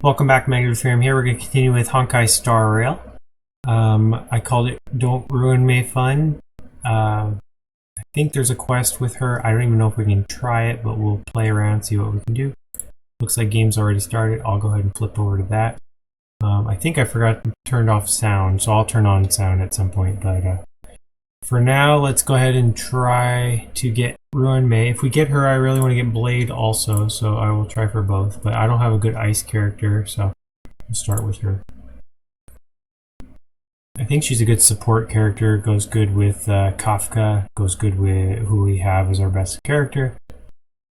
Welcome back, Megatherium here. We're going to continue with Honkai Star Rail. I called it Don't Ruin Mei Fun. I think there's a quest with her. I don't even know if we can try it, but we'll play around, see what we can do. Looks like game's already started. I'll go ahead and flip over to that. I think I forgot to turn off sound, so I'll turn on sound at some point. But for now, let's go ahead and try to get Ruan Mei. If we get her, I really want to get Blade also, so I will try for both. But I don't have a good ice character, so we'll start with her. I think she's a good support character, goes good with Kafka, goes good with who we have as our best character.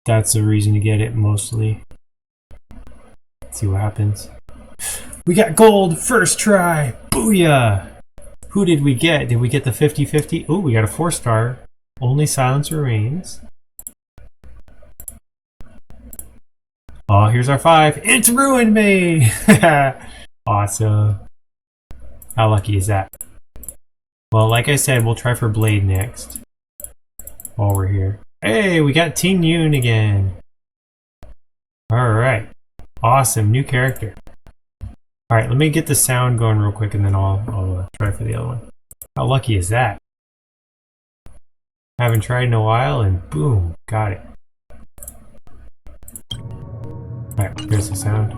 That's the reason to get it, mostly. Let's see what happens. We got gold! First try! Booyah! Who did we get? Did we get the 50-50? Oh, we got a 4-star. Only silence remains. Oh, here's our 5. It's Ruan Mei! Awesome. How lucky is that? Well, like I said, we'll try for Blade next. While we're here. Hey, we got Ting Yun again. Alright. Awesome. New character. Alright, let me get the sound going real quick and then I'll try for the other one. How lucky is that? Haven't tried in a while and boom, got it. Alright, here's the sound.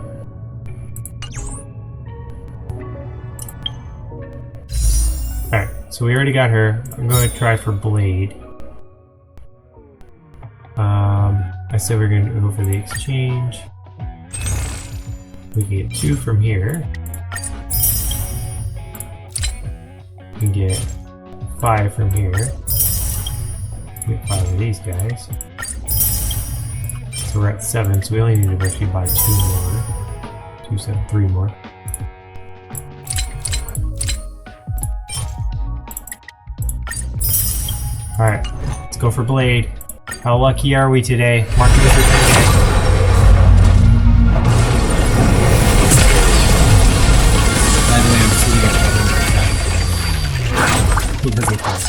Alright, so we already got her. I'm going to try for Blade. I said we're going to go for the exchange. We can get 2 from here. We can get 5 from here. Get 5 of these guys. So we're at 7, so we only need to actually buy 2 more. 2, 7, 3 more. Alright, let's go for Blade. How lucky are we today? Mark it for today. By the way, I'm sitting at Who does it play?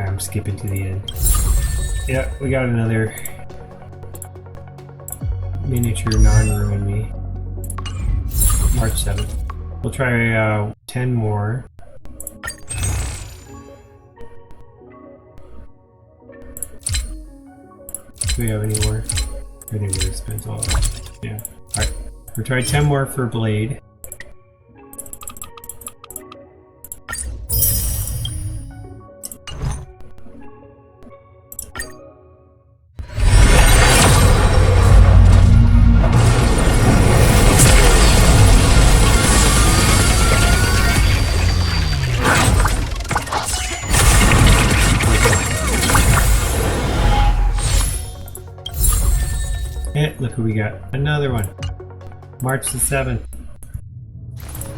I'm skipping to the end. Yeah, we got another miniature non-Ruin Mei. March 7th. We'll try 10 more. Do we have any more? I think we already spent all of that. Yeah. Alright. We'll try 10 more for Blade. Look who we got. Another one. March the 7th.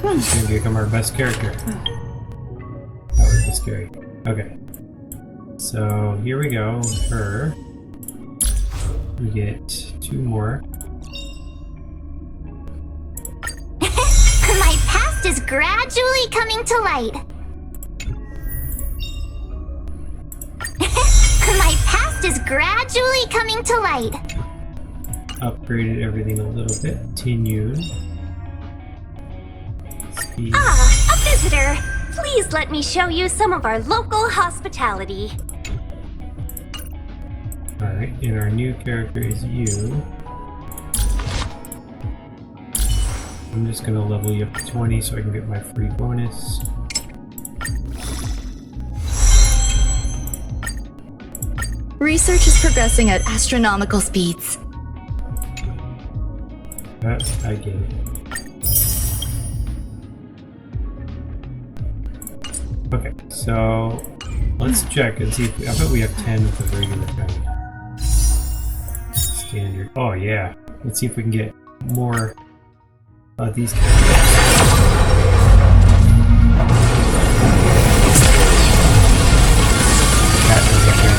He's going to become our best character. That would be scary. Okay. So here we go. Her. We get 2 more. My past is gradually coming to light. My past is gradually coming to light. Upgraded everything a little bit. Ting Yun. Speed. Ah, a visitor. Please let me show you some of our local hospitality. Alright, and our new character is you. I'm just gonna level you up to 20 so I can get my free bonus. Research is progressing at astronomical speeds. That I get it. Okay, so let's check and see if I bet we have 10 with the regular kind. Standard. Oh yeah. Let's see if we can get more of these characters. Cat is up there.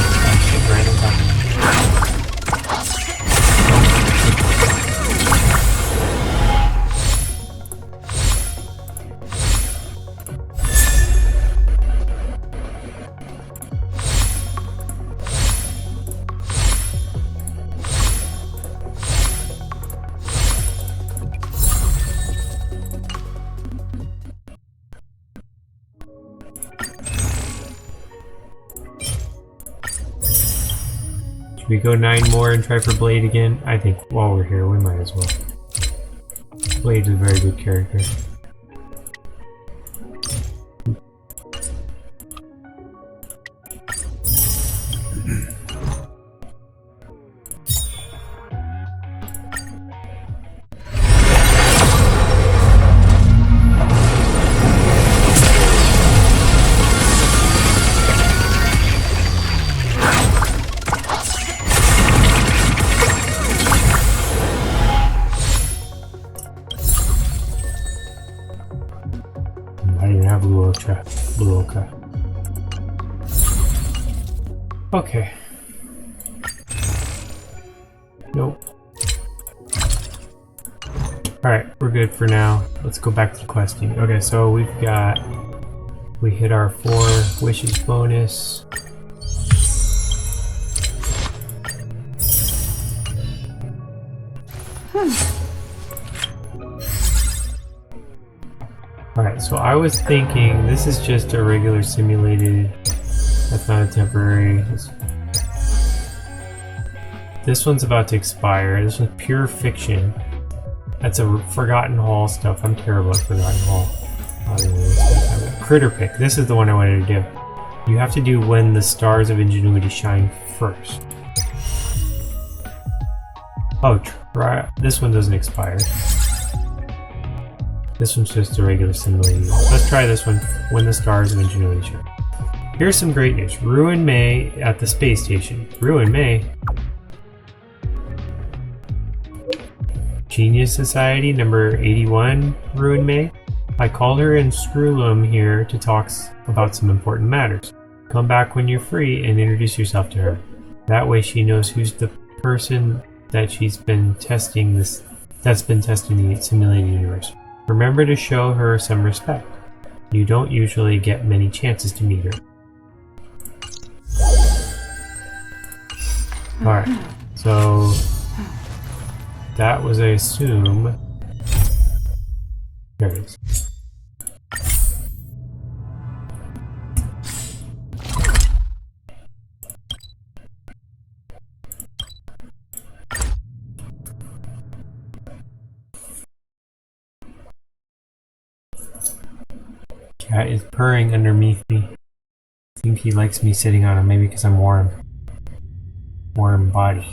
I'm right on top of me. we go 9 more and try for Blade again? I think while we're here, we might as well. Blade's a very good character. I didn't have Blue Oka. Okay. Nope. Alright, we're good for now. Let's go back to questing. Okay, so we hit our 4 wishes bonus. Alright, so I was thinking this is just a regular simulated. That's not a temporary. This one's about to expire. This one's pure fiction. That's a Forgotten Hall stuff. I'm terrible at Forgotten Hall. Critter pick. This is the one I wanted to do. You have to do when the stars of ingenuity shine first. Oh, try. This one doesn't expire. This one's just a regular simulated. Let's try this one, when the stars of ingenuity shine. Here's some great news. Ruan Mei at the space station. Ruan Mei. Genius Society number 81, Ruan Mei. I called her in Screwlum here to talk about some important matters. Come back when you're free and introduce yourself to her. That way she knows who's the person that she's been testing that's been testing the simulated universe. Remember to show her some respect. You don't usually get many chances to meet her. Alright, so that was, I assume, there it is. Cat is purring underneath me. I think he likes me sitting on him, maybe because I'm warm. Warm body.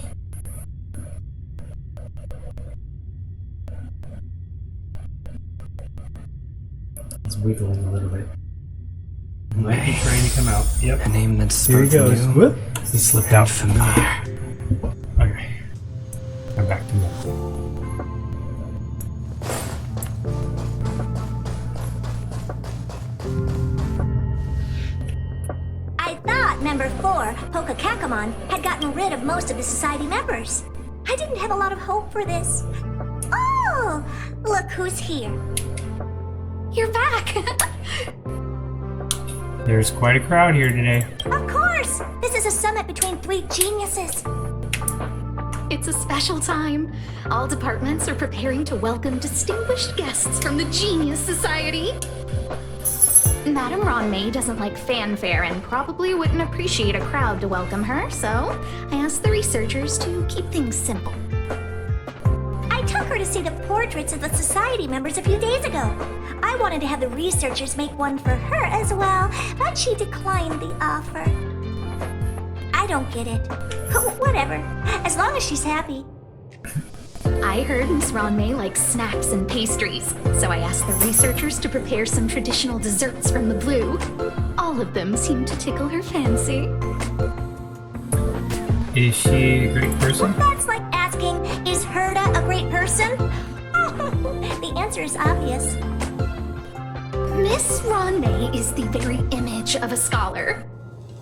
It's wiggling a little bit. He might be trying to come out. Yep. A name that's Here he goes. new. Whoop! He slipped out. Familiar. Okay. I'm back to normal. I thought Member 4, Pokakakamon, had gotten rid of most of the society members. I didn't have a lot of hope for this. Oh, look who's here. You're back. There's quite a crowd here today. Of course. This is a summit between 3 geniuses. It's a special time. All departments are preparing to welcome distinguished guests from the Genius Society. Madame Ruan Mei doesn't like fanfare and probably wouldn't appreciate a crowd to welcome her, so I asked the researchers to keep things simple. I took her to see the portraits of the society members a few days ago. I wanted to have the researchers make one for her as well, but she declined the offer. I don't get it. Whatever, as long as she's happy. I heard Miss Ruan Mei likes snacks and pastries, so I asked the researchers to prepare some traditional desserts from the blue. All of them seemed to tickle her fancy. Is she a great person? That's like asking, is Herda a great person? The answer is obvious. Miss Ruan Mei is the very image of a scholar.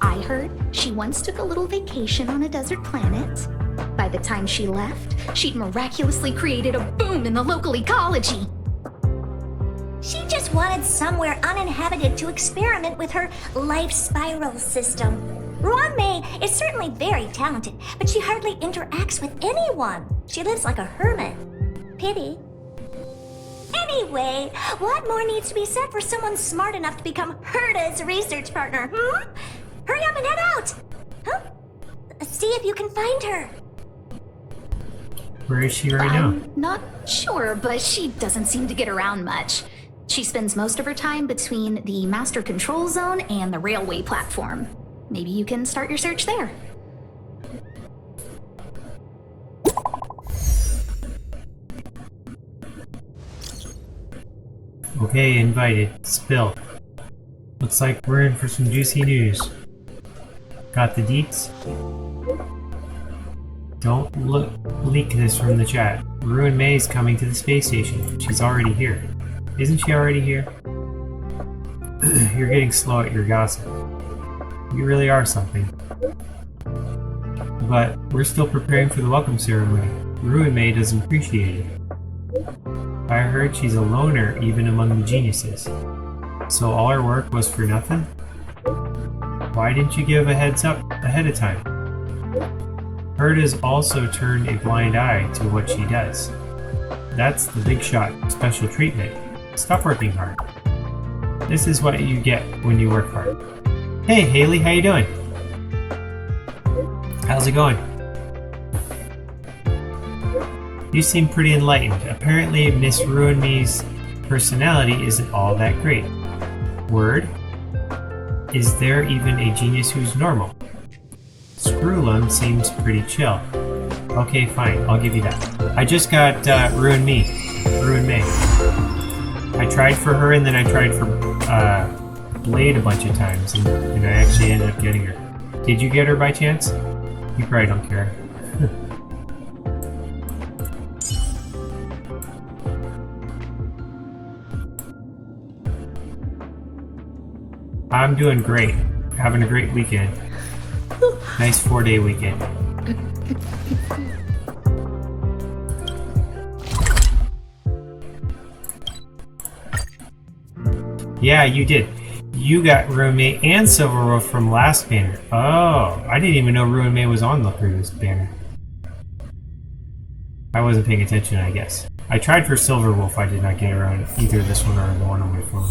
I heard she once took a little vacation on a desert planet. By the time she left, she'd miraculously created a boom in the local ecology. She just wanted somewhere uninhabited to experiment with her life spiral system. Ruan Mei is certainly very talented, but she hardly interacts with anyone. She lives like a hermit. Pity. Anyway, what more needs to be said for someone smart enough to become Herda's research partner, hmm? Hurry up and head out! Huh? See if you can find her. Where is she right now? I'm not sure, but she doesn't seem to get around much. She spends most of her time between the master control zone and the railway platform. Maybe you can start your search there. Okay, invited. Spill. Looks like we're in for some juicy news. Got the deets? Don't leak this from the chat. Ruan Mei's coming to the space station. She's already here. Isn't she already here? You're getting slow at your gossip. You really are something. But we're still preparing for the welcome ceremony. Ruan Mei doesn't appreciate it. I heard she's a loner even among the geniuses. So all our work was for nothing? Why didn't you give a heads up ahead of time? Herd has also turned a blind eye to what she does. That's the big shot special treatment. Stop working hard. This is what you get when you work hard. Hey Haley, how you doing? How's it going? You seem pretty enlightened. Apparently Miss Ruan Mei's personality isn't all that great. Word? Is there even a genius who's normal? Screwlum seems pretty chill. Okay, fine, I'll give you that. I just got Ruan Mei. I tried for her and then I tried for Blade a bunch of times and I actually ended up getting her. Did you get her by chance? You probably don't care. I'm doing great. Having a great weekend. Nice 4-day weekend. Yeah, you did. You got Ruan Mei and Silverwolf from last banner. Oh, I didn't even know Ruan Mei was on the previous banner. I wasn't paying attention, I guess. I tried for Silverwolf, I did not get around either this one or the one on my phone.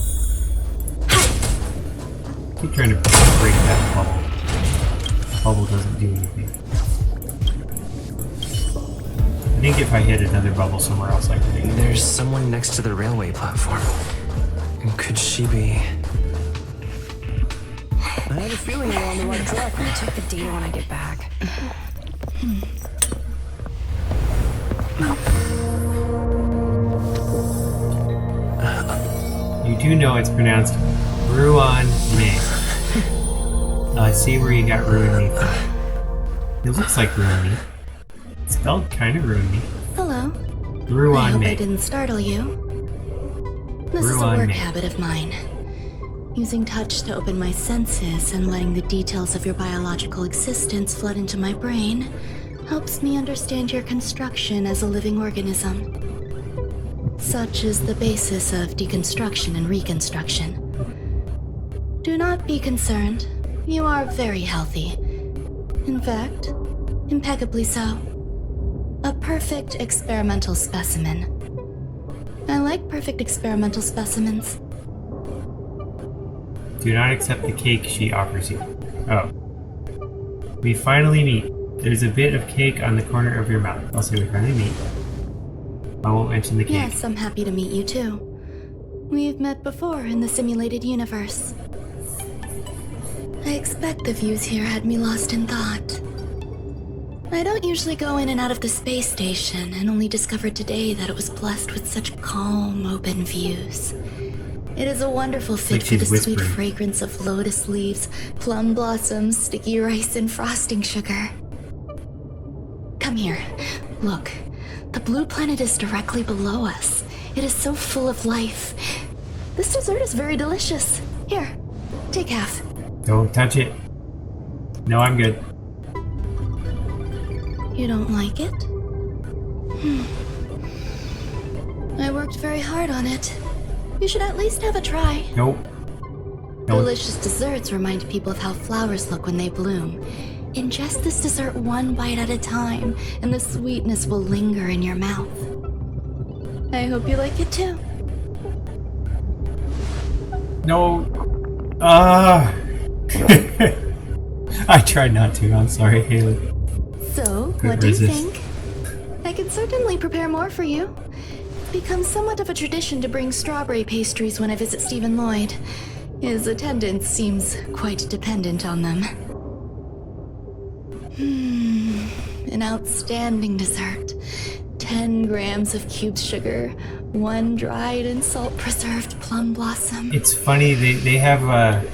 I keep trying to break that bubble. The bubble doesn't do anything. I think if I hit another bubble somewhere else I could. There's someone next to the railway platform. Could she be? I have a feeling we're on the right track. I'm gonna check the data when I get back. You do know it's pronounced Ruan Mei. I see where you got Ruan Mei from. It looks like Ruan Mei. It's spelled kind of Ruan Mei. Hello. I Ruan hope I Mei. didn't startle you. This is a Ruan work Mei. habit of mine. Using touch to open my senses and letting the details of your biological existence flood into my brain helps me understand your construction as a living organism. Such is the basis of deconstruction and reconstruction. Do not be concerned. You are very healthy. In fact, impeccably so. A perfect experimental specimen. I like perfect experimental specimens. Do not accept the cake she offers you. Oh. We finally meet. There's a bit of cake on the corner of your mouth. I'll say we finally meet. I won't mention the cake. Yes, I'm happy to meet you too. We've met before in the simulated universe. I expect the views here had me lost in thought. I don't usually go in and out of the space station, and only discovered today that it was blessed with such calm, open views. It is a wonderful fit like for the she's sweet whispering. fragrance of lotus leaves, plum blossoms, sticky rice, and frosting sugar. Come here. Look. The blue planet is directly below us. It is so full of life. This dessert is very delicious. Here, take half. Don't touch it. No, I'm good. You don't like it? I worked very hard on it. You should at least have a try. Nope. Don't. Delicious desserts remind people of how flowers look when they bloom. Ingest this dessert one bite at a time, and the sweetness will linger in your mouth. I hope you like it too. No. I tried not to. I'm sorry, Haley. So, Good what do you resist. think? I could certainly prepare more for you. It's become somewhat of a tradition to bring strawberry pastries when I visit Stephen Lloyd. His attendance seems quite dependent on them. An outstanding dessert. 10 grams of cubed sugar, 1 dried and salt-preserved plum blossom. It's funny, they have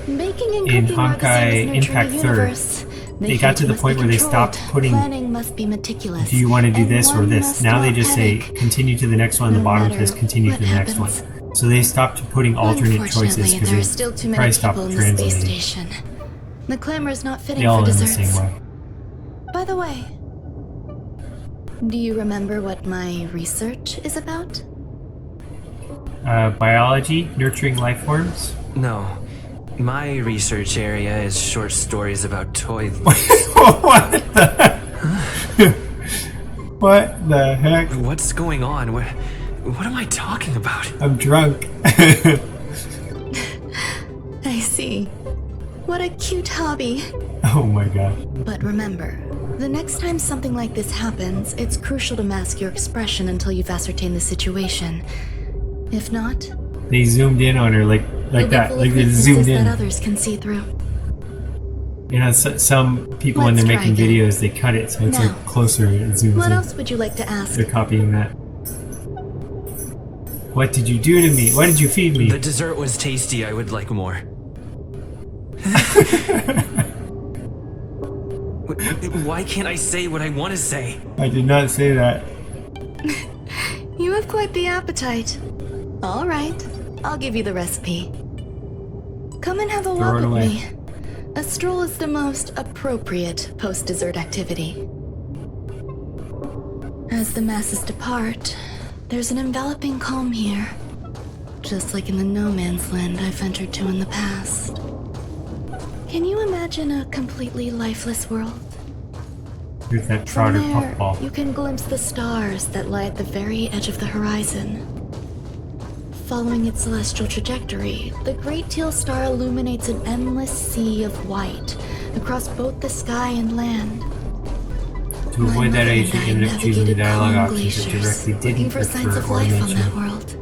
Baking and in cooking are the same Honkai as nurturing Impact the 3rd, universe. The they got heat to the must point be where they controlled. stopped putting, Planning must be meticulous. do you want to do and this or one this? must Now they not just say, panic. continue to the next one, the No bottom matter says continue to what the next one. happens. So they stopped putting alternate choices Unfortunately, because there are they still too probably many stopped people in the space translating. station. The clamor is not fitting They all for end the desserts. same way. By the way, do you remember what my research is about? Biology, nurturing life forms. No. My research area is short stories about toy. What the? What the heck? What's going on? What am I talking about? I'm drunk. I see. What a cute hobby. Oh my god. But remember, the next time something like this happens, it's crucial to mask your expression until you've ascertained the situation. If not, They zoomed in on her like you'll be that. full Like of they weaknesses zoomed that in. others can see through. You know, some people when Let's they're try making again. videos, they cut it so it's Now, like closer and it zooms What in. else would you like to ask? They're copying that. What did you do to me? Why did you feed me? The dessert was tasty. I would like more. Why can't I say what I want to say? I did not say that. You have quite the appetite. All right, I'll give you the recipe. Come and have a Throw walk it with away. me. A stroll is the most appropriate post-dessert activity. As the masses depart, there's an enveloping calm here. Just like in the no man's land I've ventured to in the past. Can you imagine a completely lifeless world? Here's that From Trotter there, puffball. you can glimpse the stars that lie at the very edge of the horizon. Following its celestial trajectory, the Great Teal Star illuminates an endless sea of white across both the sky and land. To avoid that, I usually ended up choosing the dialogue calm options that directly looking didn't for signs refer of or life on that mention world,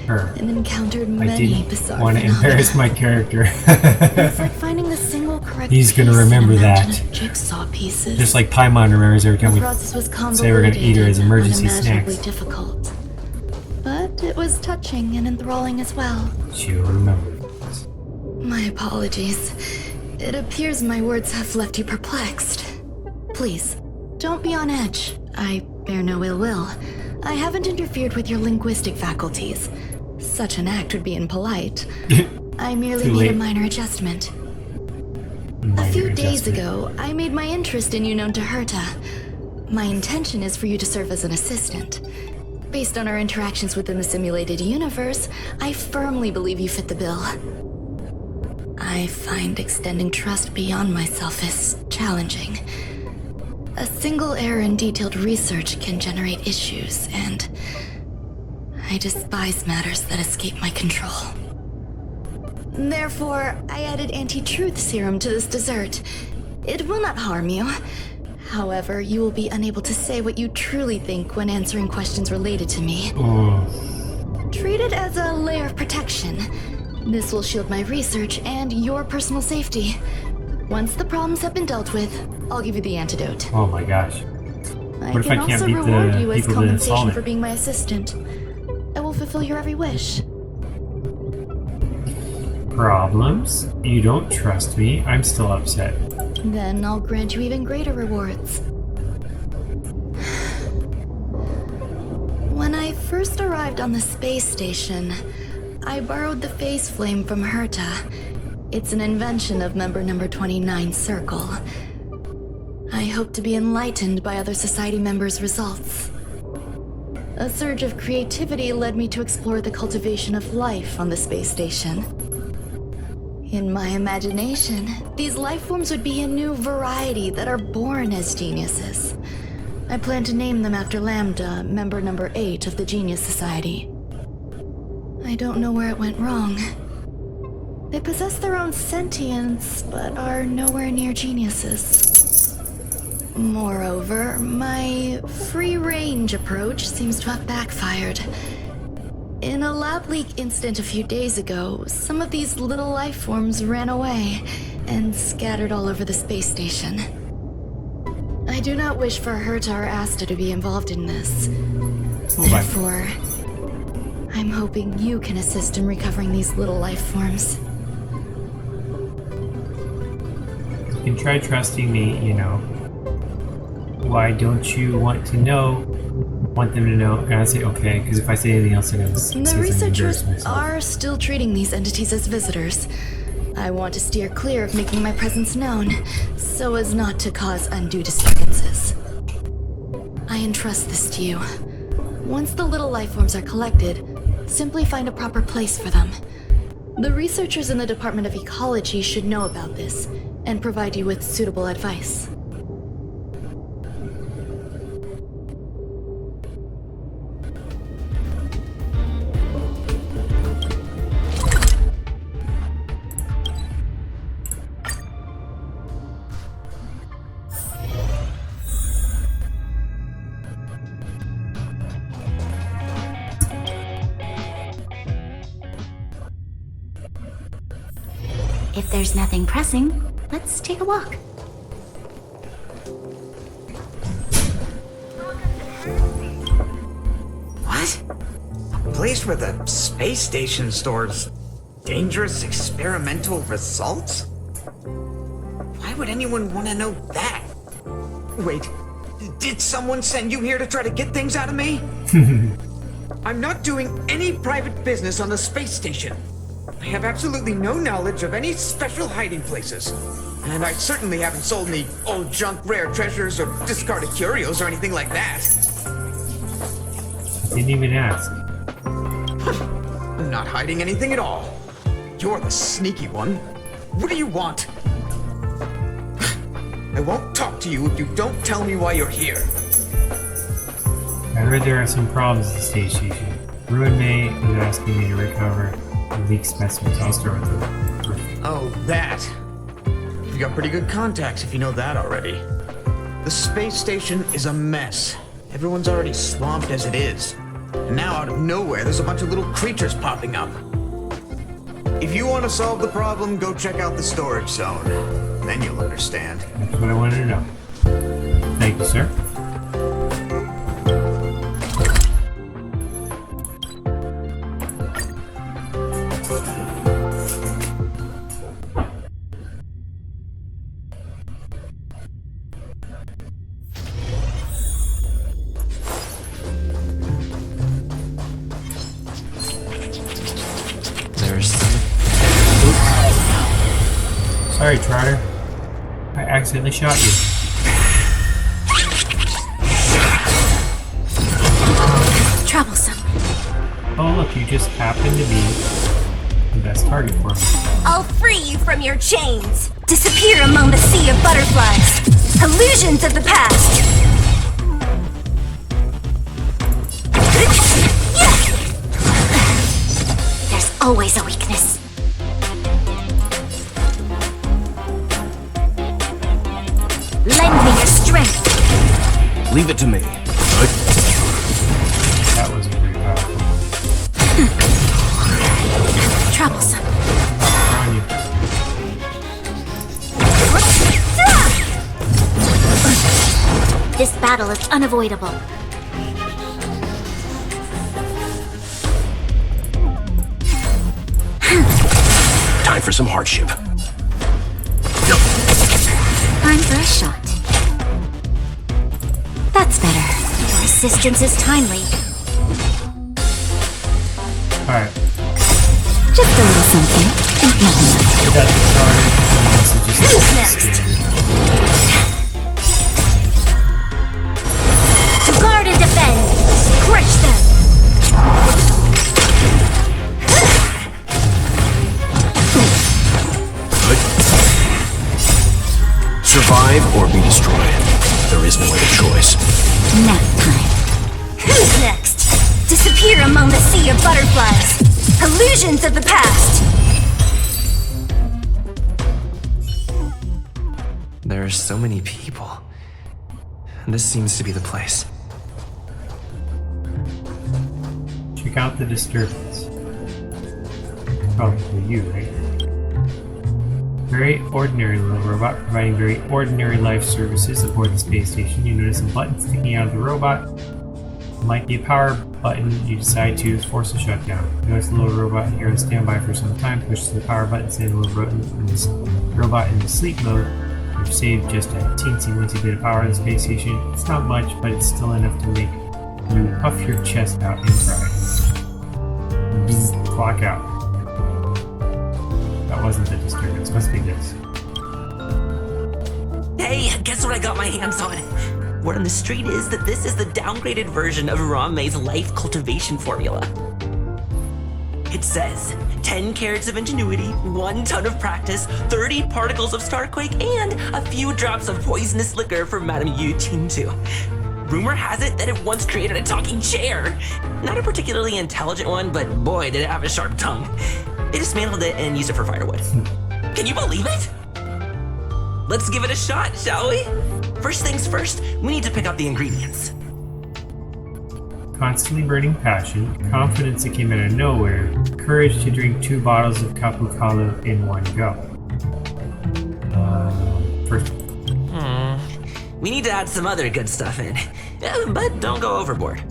her. and encountered I many didn't bizarre want to phenomena. embarrass my character. It's like finding the single correct He's gonna piece in a remember mountain that. of jigsaw pieces. Just like Paimon remembers every time The we process was say we're gonna eat her as convoluted and emergency unimaginably snacks. difficult. But it was touching and enthralling as well. She'll remember. My apologies. It appears my words have left you perplexed. Please, don't be on edge. I bear no ill will. I haven't interfered with your linguistic faculties. Such an act would be impolite. I merely Too made late. a minor adjustment. A Minor few days adjustment. ago, I made my interest in you known to Herta. My intention is for you to serve as an assistant. Based on our interactions within the simulated universe, I firmly believe you fit the bill. I find extending trust beyond myself is challenging. A single error in detailed research can generate issues, and I despise matters that escape my control. Therefore, I added anti-truth serum to this dessert. It will not harm you. However, you will be unable to say what you truly think when answering questions related to me. Oh, Treat it as a layer of protection. This will shield my research and your personal safety. Once the problems have been dealt with, I'll give you the antidote. oh my gosh. I What if can I can't also beat reward the you as people that install compensation it? for being my assistant. I will fulfill your every wish. Problems? You don't trust me. I'm still upset. Then I'll grant you even greater rewards. When I first arrived on the space station, I borrowed the phase flame from Herta. It's an invention of member number 29 Circle. I hope to be enlightened by other society members' results. A surge of creativity led me to explore the cultivation of life on the space station. In my imagination, these life forms would be a new variety that are born as geniuses. I plan to name them after Lambda, member number 8 of the Genius Society. I don't know where it went wrong. They possess their own sentience, but are nowhere near geniuses. Moreover, my free-range approach seems to have backfired. In a lab leak incident a few days ago, some of these little life forms ran away and scattered all over the space station. I do not wish for Herta or Asta to be involved in this. Therefore, I'm hoping you can assist in recovering these little life forms. You can try trusting me, you know. Why don't you want them to know? And I say, okay, because if I say anything else, I'm going to say The something researchers embarrass myself. are still treating these entities as visitors. I want to steer clear of making my presence known, so as not to cause undue disturbances. I entrust this to you. Once the little life forms are collected, simply find a proper place for them. The researchers in the Department of Ecology should know about this, and provide you with suitable advice. If there's nothing pressing, let's take a walk. What? A place where the space station stores dangerous experimental results? Why would anyone want to know that? Wait, did someone send you here to try to get things out of me? I'm not doing any private business on the space station. I have absolutely no knowledge of any special hiding places. And I certainly haven't sold any old junk rare treasures or discarded curios or anything like that. Didn't even ask. I'm not hiding anything at all. You're the sneaky one. What do you want? I won't talk to you if you don't tell me why you're here. I heard there are some problems at the space station. Ruan Mei is asking me to recover the leaked specimens. I'll start with them. Oh, that. You've got pretty good contacts if you know that already. The space station is a mess. Everyone's already swamped as it is. And now out of nowhere, there's a bunch of little creatures popping up. If you want to solve the problem, go check out the storage zone. Then you'll understand. That's what I wanted to know. Thank you, sir. Sorry, Trotter. I accidentally shot you. Troublesome. Oh, look, you just happen to be the best target for me. I'll free you from your chains. Disappear among the sea of butterflies. Illusions of the past. There's always a weakness. Lend me your strength. Leave it to me. That wasn't very powerful. Troublesome. On you. This battle is unavoidable. Time for some hardship. Time for a shot. That's better. Your assistance is timely. Alright. Just a little something. And nothing else. That's the target. Who's next? To guard and defend. Crush them. Survive or be destroyed. There is no other choice. Nap time. Who's next? Disappear among the sea of butterflies. Illusions of the past. There are so many people. This seems to be the place. Check out the disturbance. Oh, for you, right? Very ordinary little robot providing very ordinary life services aboard the space station. You notice a button sticking out of the robot. It might be a power button. You decide to force a shutdown. You notice the little robot here on standby for some time. Pushes the power button, sending the robot into sleep mode. You've saved just a teensy-weensy bit of power in the space station. It's not much, but it's still enough to make you puff your chest out in pride. Bzz, clock out. That wasn't the disturbance. Must be this. Hey, guess what I got my hands on? Word on the street is that this is the downgraded version of Ruan Mei's life cultivation formula. It says 10 carats of ingenuity, 1 ton of practice, 30 particles of starquake, and a few drops of poisonous liquor for Madame Yu Ting-Tu. Rumor has it that it once created a talking chair. Not a particularly intelligent one, but boy, did it have a sharp tongue. They dismantled it and used it for firewood. Can you believe it? Let's give it a shot, shall we? First things first, we need to pick out the ingredients. Constantly burning passion, confidence that came out of nowhere, courage to drink 2 bottles of Kapukalu in one go. First. We need to add some other good stuff in, but don't go overboard.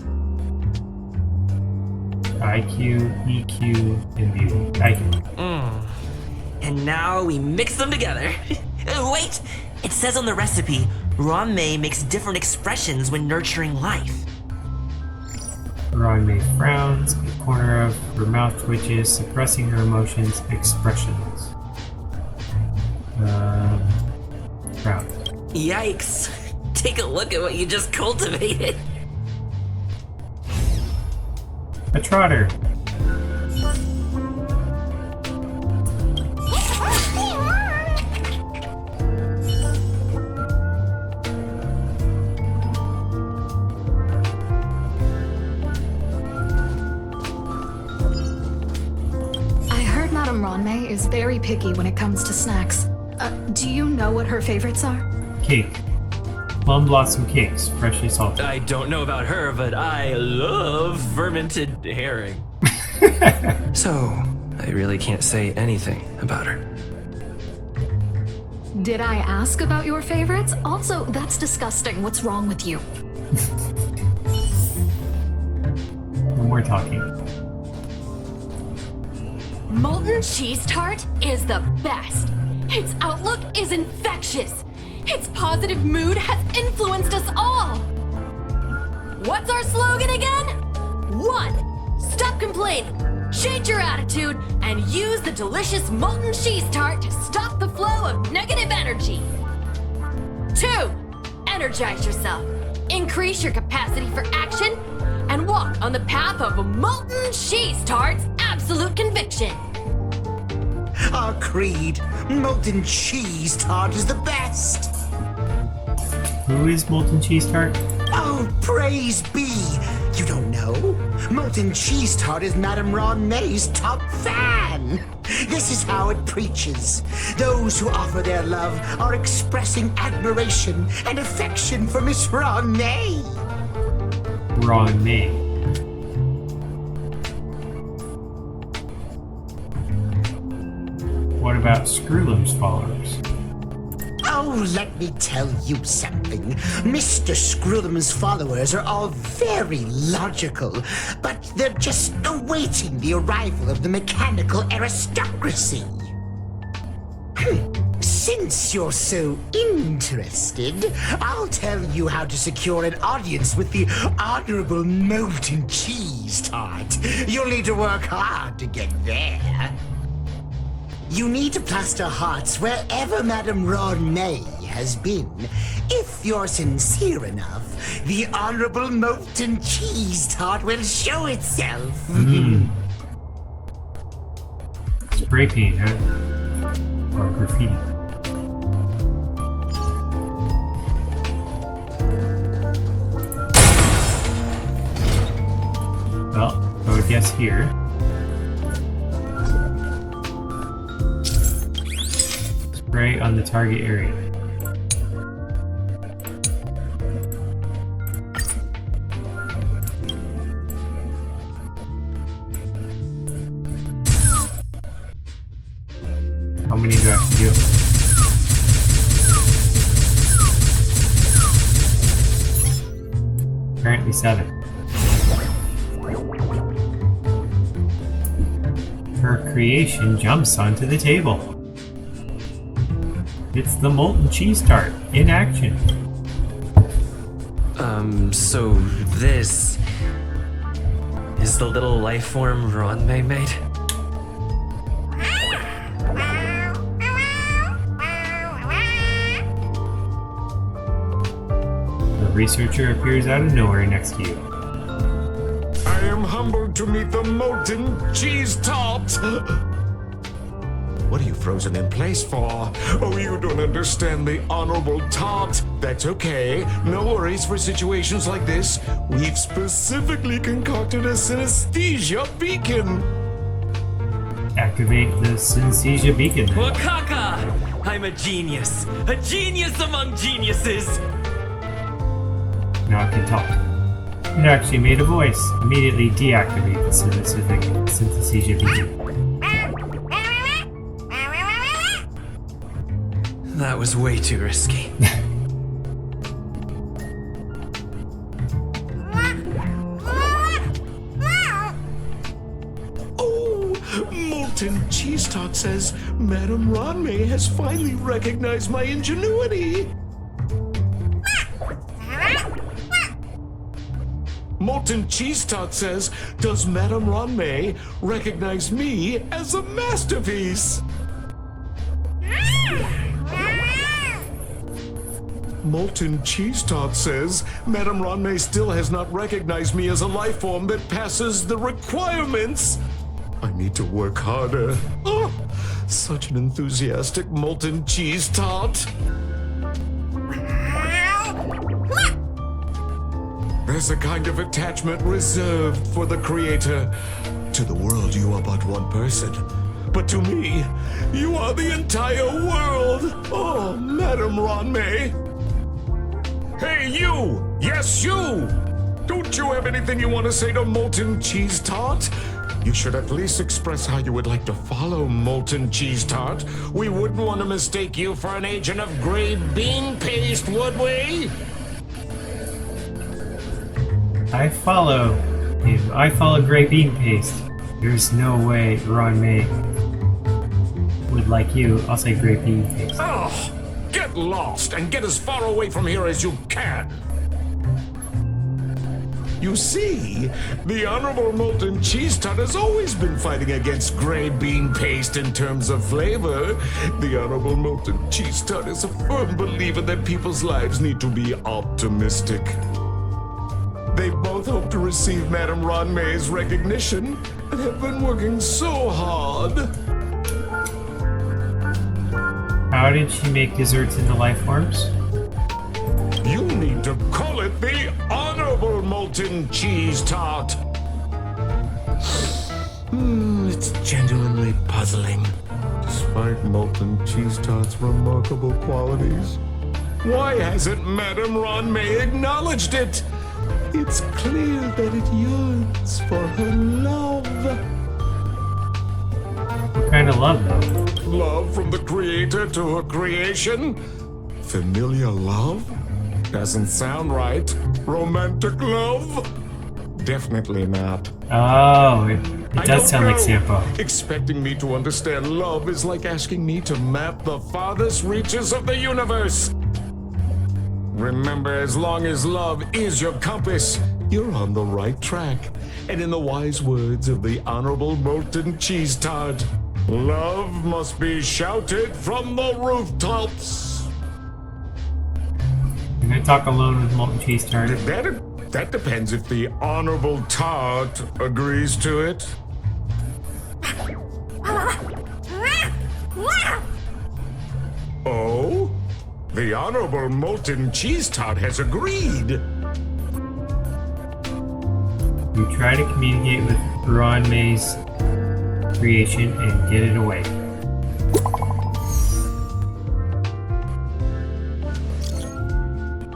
IQ, EQ, and beauty. IQ. And now we mix them together. Wait! It says on the recipe, Ruan Mei makes different expressions when nurturing life. Ruan Mei frowns, a corner of her mouth twitches, suppressing her emotions, expressions. Frown. Yikes! Take a look at what you just cultivated. A trotter. Madame Ruan Mei is very picky when it comes to snacks. Do you know what her favorites are? Cake. Plum blossom cakes, freshly salted. I don't know about her, but I love fermented herring. So, I really can't say anything about her. Did I ask about your favorites? Also, that's disgusting. What's wrong with you? When we're talking. Molten cheese tart is the best. Its outlook is infectious. Its positive mood has influenced us all. What's our slogan again? 1. Stop complaining, change your attitude, and use the delicious molten cheese tart to stop the flow of negative energy. 2. Energize yourself, increase your capacity for action, and walk on the path of a molten cheese tart's absolute conviction. Our creed, molten cheese tart is the best. Who is Molten Cheese Tart? Oh, praise be! You don't know? Molten cheese tart is Madame Ruan Mei's top fan. This is how it preaches. Those who offer their love are expressing admiration and affection for Miss Ruan Mei. Ruan Mei. What about Screwlum's followers? Oh, let me tell you something. Mr. Screwlum's followers are all very logical, but they're just awaiting the arrival of the mechanical aristocracy. Since you're so interested, I'll tell you how to secure an audience with the Honorable Molten Cheese Tart. You'll need to work hard to get there. You need to plaster hearts wherever Madame Ruan Mei has been. If you're sincere enough, the Honorable Molten Cheese Tart will show itself. Spray paint, huh? Or graffiti. Well, I would guess here. Spray on the target area. you. Apparently 7. Her creation jumps onto the table. It's the molten cheese tart in action. So this is the little life form Ruan Mei made? The researcher appears out of nowhere next to you. I am humbled to meet the molten cheese tart. What are you frozen in place for? Oh, you don't understand the honorable tart. That's okay. No worries for situations like this. We've specifically concocted a synesthesia beacon. Activate the synesthesia beacon. Wakaka! I'm a genius among geniuses! Now it can talk. It actually made a voice. Immediately deactivate the synesthesia beacon. That was way too risky. Oh, molten cheese tart says Madame Ruan Mei has finally recognized my ingenuity. Molten cheese tart says, does Madame Ruan Mei recognize me as a masterpiece? Molten cheese tart says, Madame Ruan Mei still has not recognized me as a life form that passes the requirements. I need to work harder. Oh, such an enthusiastic molten cheese tart. There's a kind of attachment reserved for the creator. To the world, you are but one person. But to me, you are the entire world. Oh, Madame Ruan Mei. Hey, you! Yes, you! Don't you have anything you want to say to Molten Cheese Tart? You should at least express how you would like to follow Molten Cheese Tart. We wouldn't want to mistake you for an agent of gray bean paste, would we? I follow gray bean paste. There's no way Ruan Mei would like you. I'll say gray bean paste. Oh, get lost and get as far away from here as you can. You see, the Honorable Molten Cheese Tart has always been fighting against gray bean paste in terms of flavor. The Honorable Molten Cheese Tart is a firm believer that people's lives need to be optimistic. They both hope to receive Madame Ruan Mei's recognition and have been working so hard. How did she make desserts into life forms? You need to call it the Honorable Molten Cheese Tart. It's genuinely puzzling. Despite Molten Cheese Tart's remarkable qualities, why hasn't Madame Ruan Mei acknowledged it? It's clear that it yearns for her love. What kind of love, though? Love from the creator to her creation? Familiar love? Doesn't sound right. Romantic love? Definitely not. Oh, it does sound like Sampo. Expecting me to understand love is like asking me to map the farthest reaches of the universe. Remember, as long as love is your compass, you're on the right track. And in the wise words of the Honorable Molten Cheese Tart, love must be shouted from the rooftops. Can I talk alone with Molten Cheese Tart? That depends if the Honorable Tart agrees to it. Oh? The Honorable Molten Cheese Tart has agreed. You try to communicate with Ruan Mei's creation and get it away.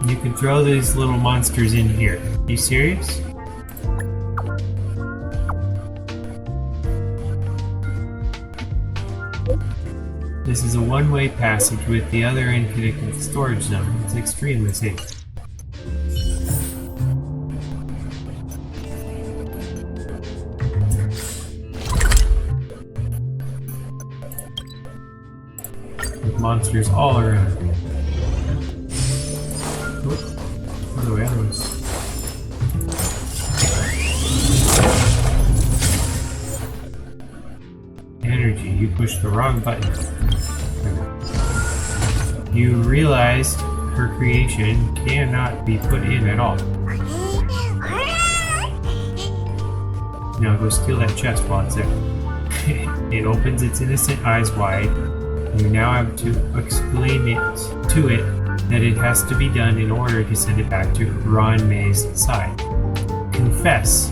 You can throw these little monsters in here. You serious? This is a one-way passage with the other end connected to the storage zone. It's extremely safe. With monsters all around. Other way, other way. Energy, you pushed the wrong button. You realized her creation cannot be put in at all. Now go steal that chest while it's there. It opens its innocent eyes wide. You now have to explain it to it that it has to be done in order to send it back to Ruan Mei's side. Confess.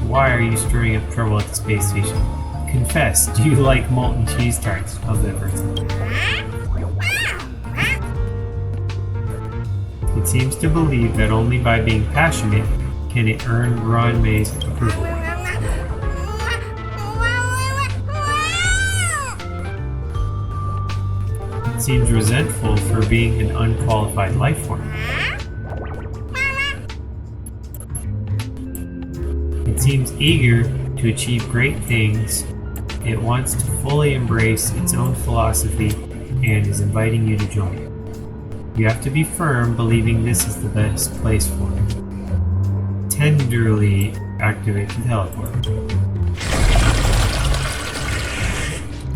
Why are you stirring up trouble at the space station? Confess. Do you like molten cheese tarts? How's that person? It seems to believe that only by being passionate can it earn Ruan Mei's approval. It seems resentful for being an unqualified life form. It seems eager to achieve great things. It wants to fully embrace its own philosophy and is inviting you to join. You have to be firm, believing this is the best place for it. Tenderly activate the teleport.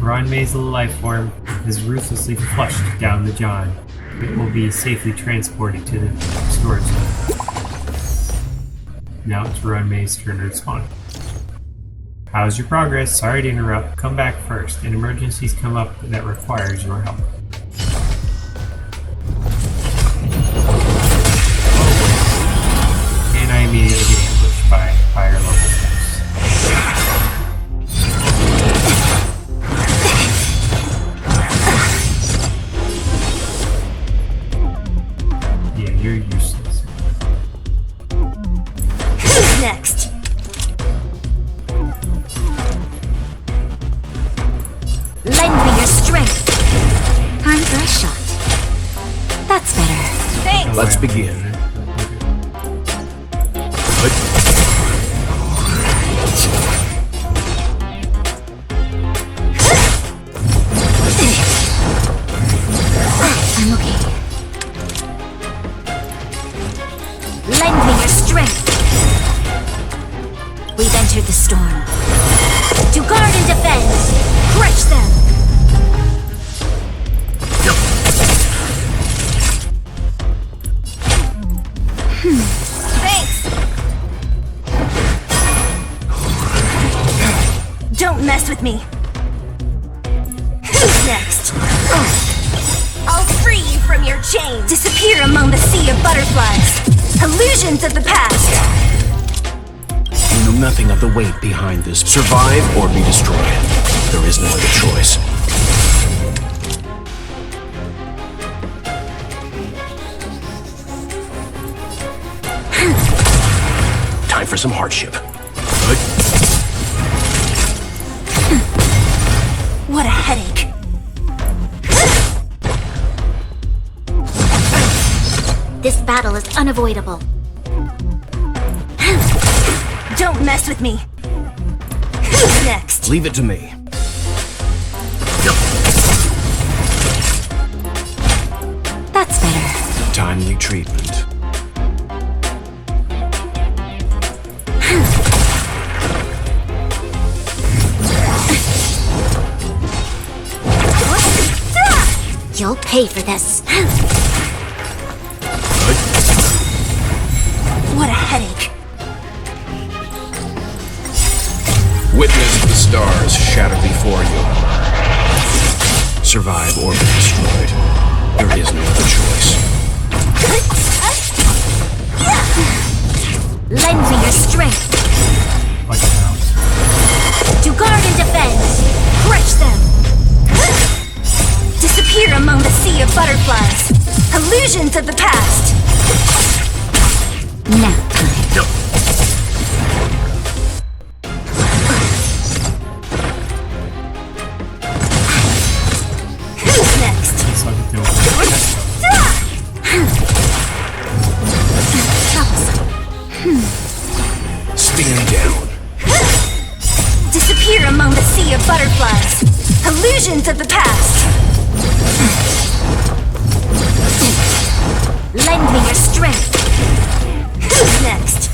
Ruan Mei's life form is ruthlessly flushed down the John. It will be safely transported to the storage zone. Now it's Ruan Mei's turn to respond. How's your progress? Sorry to interrupt. Come back first. An emergency's come up that requires your help. And I immediately get ambushed by higher level steps. Yeah, you're useless. Who's next? Lend me your strength. Time for a shot. That's better. Thanks. Let's begin. I'm okay. Lend me your strength. We've entered the storm. To guard and defend. Crush them. Thanks. Don't mess with me. Who's next? I'll free you from your chains. Disappear among the sea of butterflies. Illusions of the past. You know nothing of the weight behind this. Survive or be destroyed. There is no other choice. Time for some hardship. What a headache. This battle is unavoidable. Don't mess with me. Who's next? Leave it to me. That's better. Timely treatment. You'll pay for this. What a headache. Witness the stars shatter before you. Survive or be destroyed. There is no other choice. Lend me your strength. To guard and defend. Crush them. Disappear among the sea of butterflies. Illusions of the past. Nap time. Illusions of the past! Lend me your strength. Who's next?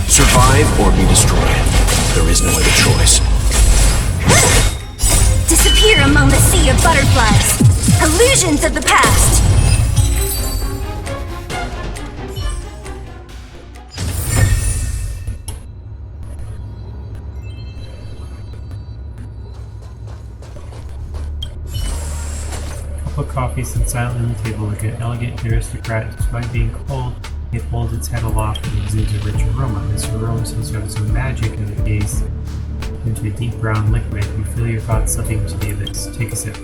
Survive or be destroyed. There is no other choice. Disappear among the sea of butterflies. Illusions of the past. Cup of coffee sits silently on the table like an elegant aristocrat. Despite being cold, it holds its head aloft and exudes a rich aroma. This aroma seems to have some magic as it gaze into a deep brown liquid. You feel your thoughts slipping into the abyss. Take a sip.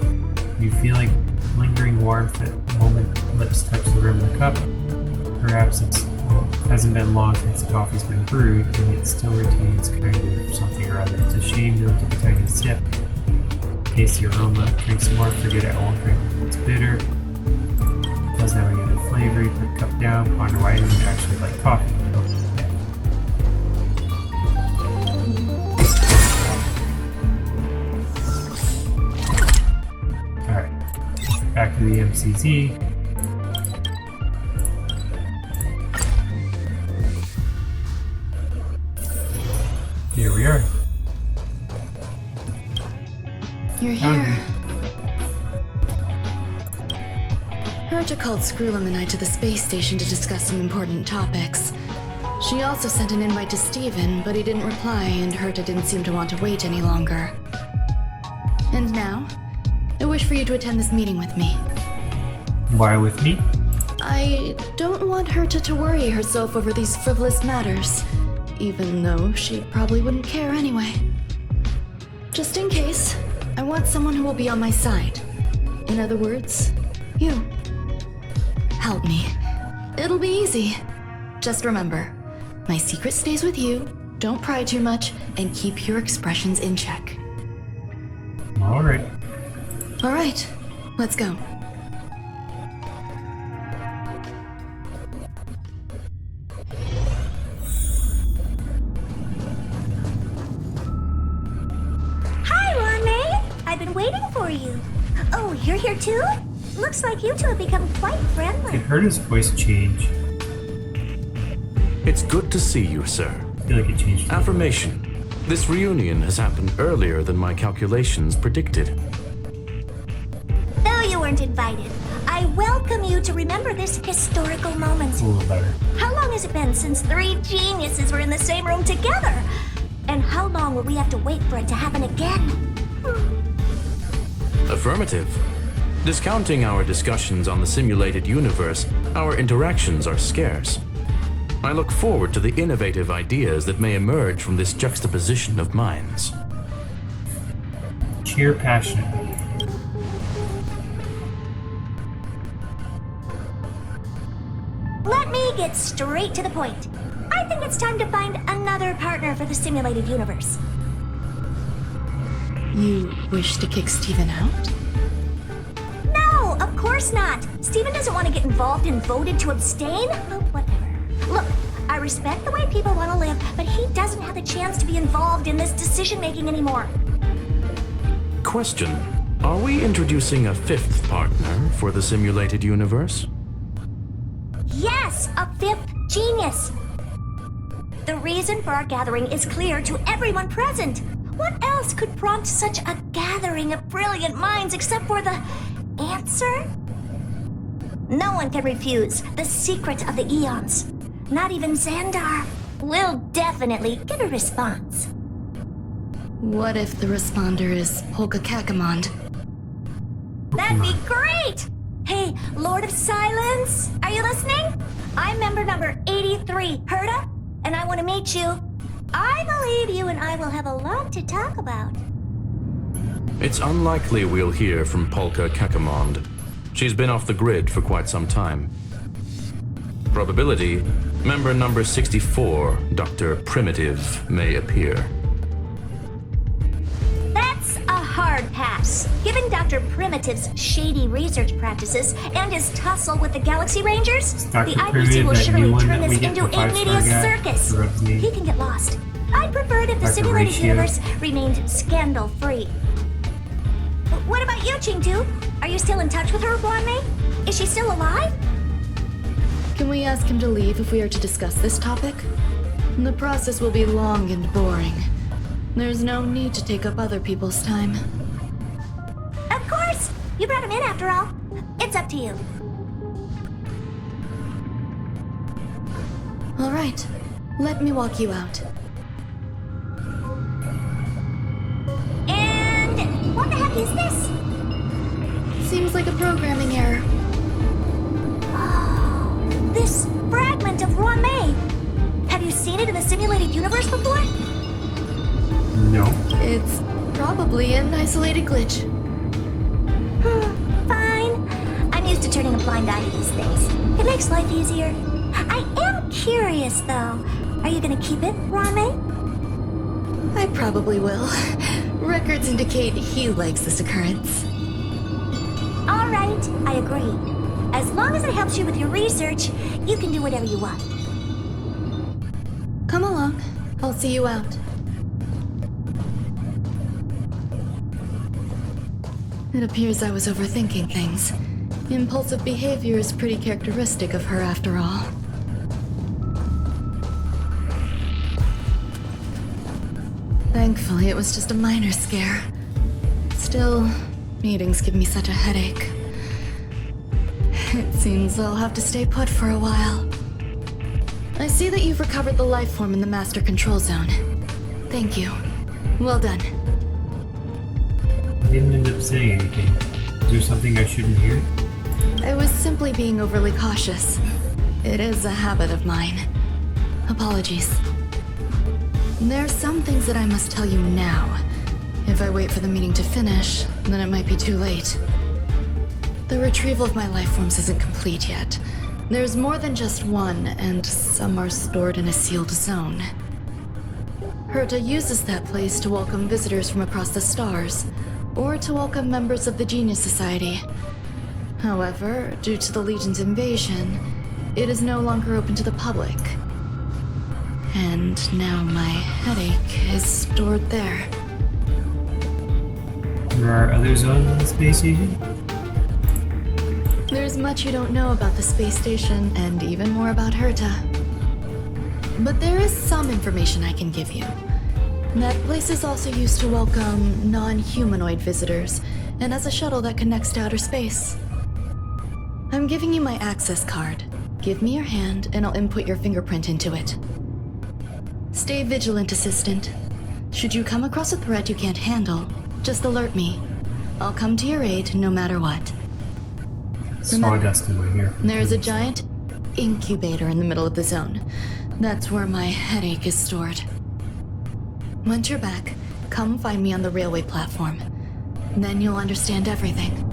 You feel like lingering warmth at the moment lips touch the rim of the cup. Perhaps it hasn't been long since the coffee's been brewed, and it still retains kind of something or other. It's a shame you don't take a tiny sip. Taste the aroma, drink some more, forget it, I won't drink. It's bitter. It doesn't have any other flavor. You put the cup down, ponder why you actually like coffee. Alright, back to the MCZ. Here we are. You're here. Herta called Skrullum and I to the space station to discuss some important topics. She also sent an invite to Steven, but he didn't reply, and Herta didn't seem to want to wait any longer. And now, I wish for you to attend this meeting with me. Why with me? I don't want Herta to worry herself over these frivolous matters, even though she probably wouldn't care anyway. Just in case, I want someone who will be on my side. In other words, you. Help me. It'll be easy. Just remember, my secret stays with you, don't pry too much, and keep your expressions in check. Alright. Alright, let's go. Hi, Ruan Mei. I've been waiting for you. Oh, you're here too? Looks like you two have become quite friendly. It heard his voice change. It's good to see you, sir. I feel like it changed. Affirmation. This reunion has happened earlier than my calculations predicted. Though you weren't invited, I welcome you to remember this historical moment. A little better. How long has it been since three geniuses were in the same room together? And how long will we have to wait for it to happen again? Affirmative. Discounting our discussions on the simulated universe, our interactions are scarce. I look forward to the innovative ideas that may emerge from this juxtaposition of minds. Cheer passionately. Let me get straight to the point. I think it's time to find another partner for the simulated universe. You wish to kick Steven out? No, of course not. Steven doesn't want to get involved and voted to abstain. Well, whatever. Look, I respect the way people want to live, but he doesn't have the chance to be involved in this decision-making anymore. Question. Are we introducing a fifth partner for the simulated universe? Yes, a fifth genius. The reason for our gathering is clear to everyone present. What else could prompt such a gathering of brilliant minds except for the answer? No one can refuse the secret of the eons. Not even Xandar. We'll definitely get a response. What if the responder is Polka Kakamond? That'd be great! Hey, Lord of Silence, are you listening? I'm member number 83, Herta, and I want to meet you. I believe you and I will have a lot to talk about. It's unlikely we'll hear from Polka Kakamond. She's been off the grid for quite some time. Probability, member number 64, Dr. Primitive, may appear. That's a hard hard pass. Given Dr. Primitive's shady research practices and his tussle with the Galaxy Rangers, Dr. the IPC Primitive, will that surely new one turn that this we get into the a 5-star media guy circus. rubs me. He can get lost. I'd prefer it if the Like the simulated ratio. universe remained scandal-free. What about you, Chengdu? Are you still in touch with her, Ruan Mei? Is she still alive? Can we ask him to leave if we are to discuss this topic? The process will be long and boring. There's no need to take up other people's time. Of course! You brought him in after all. It's up to you. All right, let me walk you out. And what the heck is this? Seems like a programming error. This fragment of Ruan Mei. Have you seen it in the simulated universe before? No. It's probably an isolated glitch. Fine. I'm used to turning a blind eye to these things. It makes life easier. I am curious, though. Are you gonna keep it, Ruan Mei? I probably will. Records indicate he likes this occurrence. All right, I agree. As long as it helps you with your research, you can do whatever you want. Come along. I'll see you out. It appears I was overthinking things. Impulsive behavior is pretty characteristic of her after all. Thankfully, it was just a minor scare. Still, meetings give me such a headache. It seems I'll have to stay put for a while. I see that you've recovered the life form in the master control zone. Thank you. Well done. I didn't end up saying anything. Is there something I shouldn't hear? I was simply being overly cautious. It is a habit of mine. Apologies. There are some things that I must tell you now. If I wait for the meeting to finish, then it might be too late. The retrieval of my life forms isn't complete yet. There's more than just one, and some are stored in a sealed zone. Herta uses that place to welcome visitors from across the stars, or to welcome members of the Genius Society. However, due to the Legion's invasion, it is no longer open to the public. And now my headache is stored there. There are other zones in the space station? There's much you don't know about the space station, and even more about Herta. But there is some information I can give you. That place is also used to welcome non-humanoid visitors, and as a shuttle that connects to outer space. I'm giving you my access card. Give me your hand, and I'll input your fingerprint into it. Stay vigilant, Assistant. Should you come across a threat you can't handle, just alert me. I'll come to your aid no matter what. Sawdust in my hair. There's a giant incubator in the middle of the zone. That's where my headache is stored. Once you're back, come find me on the railway platform. Then you'll understand everything.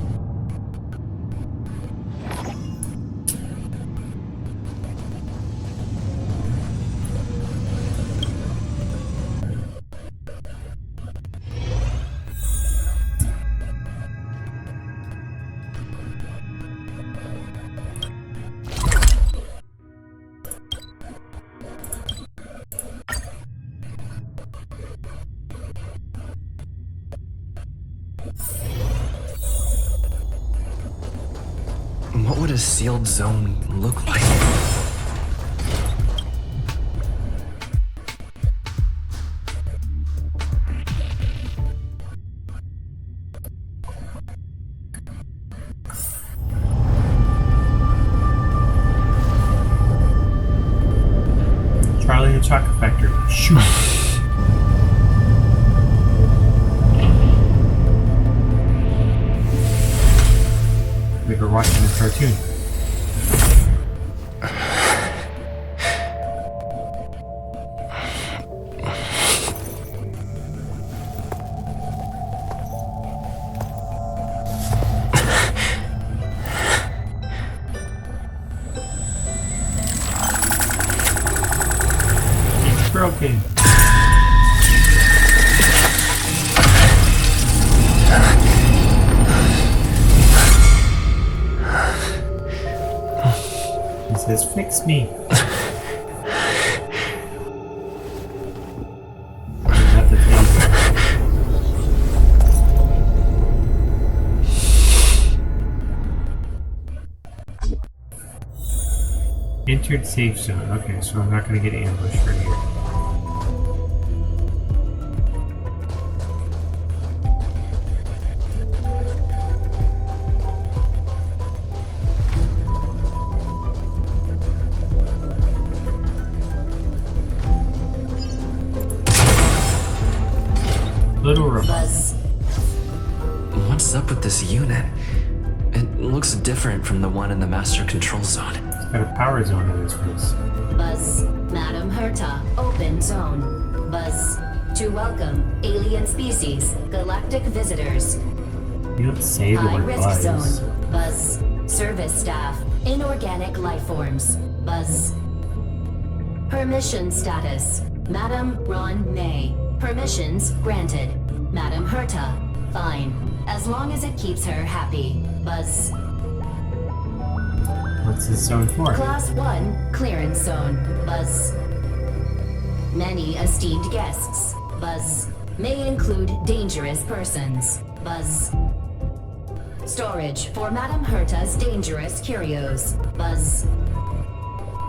What would a sealed zone look like? Charlie and the Chocolate Factory. Shoot! We were watching the cartoon. It's broken. Just fix me. Not the thing. Entered safe zone. Okay, so I'm not going to get ambushed right here. Little robot. What's up with this unit? It looks different from the one in the master control zone. It's got a power zone in this place. Buzz, Madam Herta, open zone. Buzz, to welcome alien species, galactic visitors. You don't say the High word risk buzz. zone. Buzz, service staff, inorganic life forms. Buzz. Permission status. Madam Ruan Mei. Permissions granted. Madam Herta. Fine. As long as it keeps her happy. Buzz. What's this zone for? Class 1 clearance zone. Buzz. Many esteemed guests. Buzz. May include dangerous persons. Buzz. Storage for Madam Herta's dangerous curios. Buzz.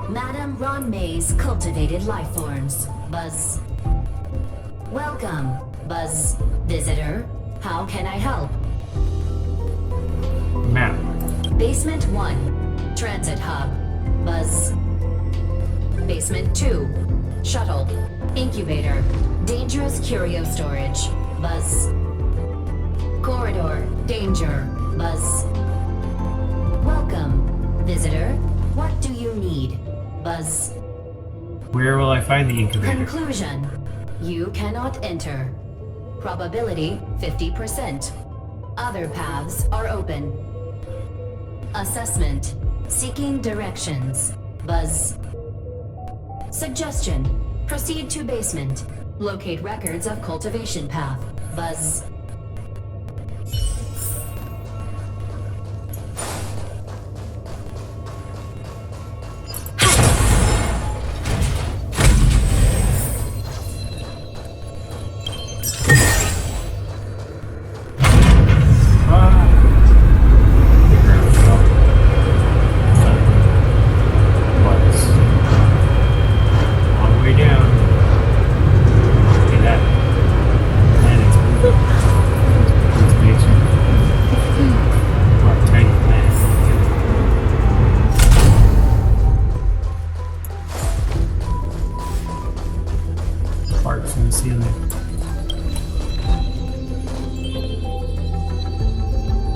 Madam Ruan Mei's cultivated life forms. Buzz. Welcome, Buzz. Visitor, how can I help? Map. Basement 1, Transit Hub. Buzz. Basement 2, Shuttle. Incubator. Dangerous curio storage. Buzz. Corridor. Danger. Buzz. Welcome, visitor. What do you need? Buzz. Where will I find the incubator? Conclusion. You cannot enter. Probability 50%. Other paths are open. Assessment. Seeking directions. Buzz. Suggestion. Proceed to basement. Locate records of cultivation path. Buzz. Parts in the ceiling.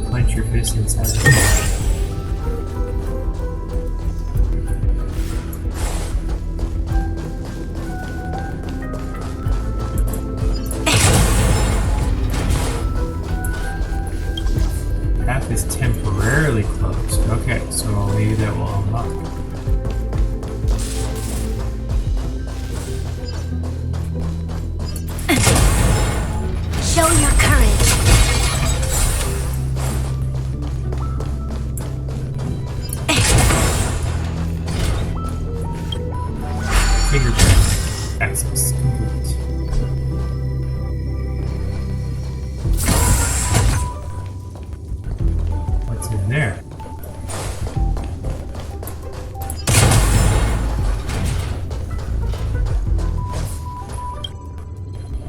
Clench your fist inside of it. Path is temporarily closed. Okay, so maybe that will unlock. Show your courage. Fingerprint access complete. What's in there?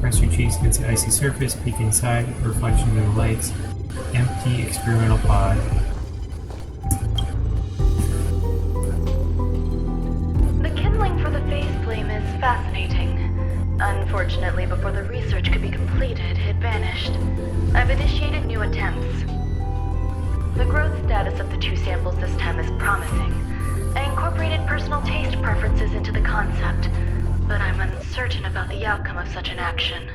Press your cheeks against the icy surface, peek inside, reflection of the lights. Empty experimental pod. The kindling for the phase flame is fascinating. Unfortunately, before the research could be completed, it vanished. I've initiated new attempts. The growth status of the 2 samples this time is promising. I incorporated personal taste preferences into the concept, but I'm uncertain about the outcome of such an action.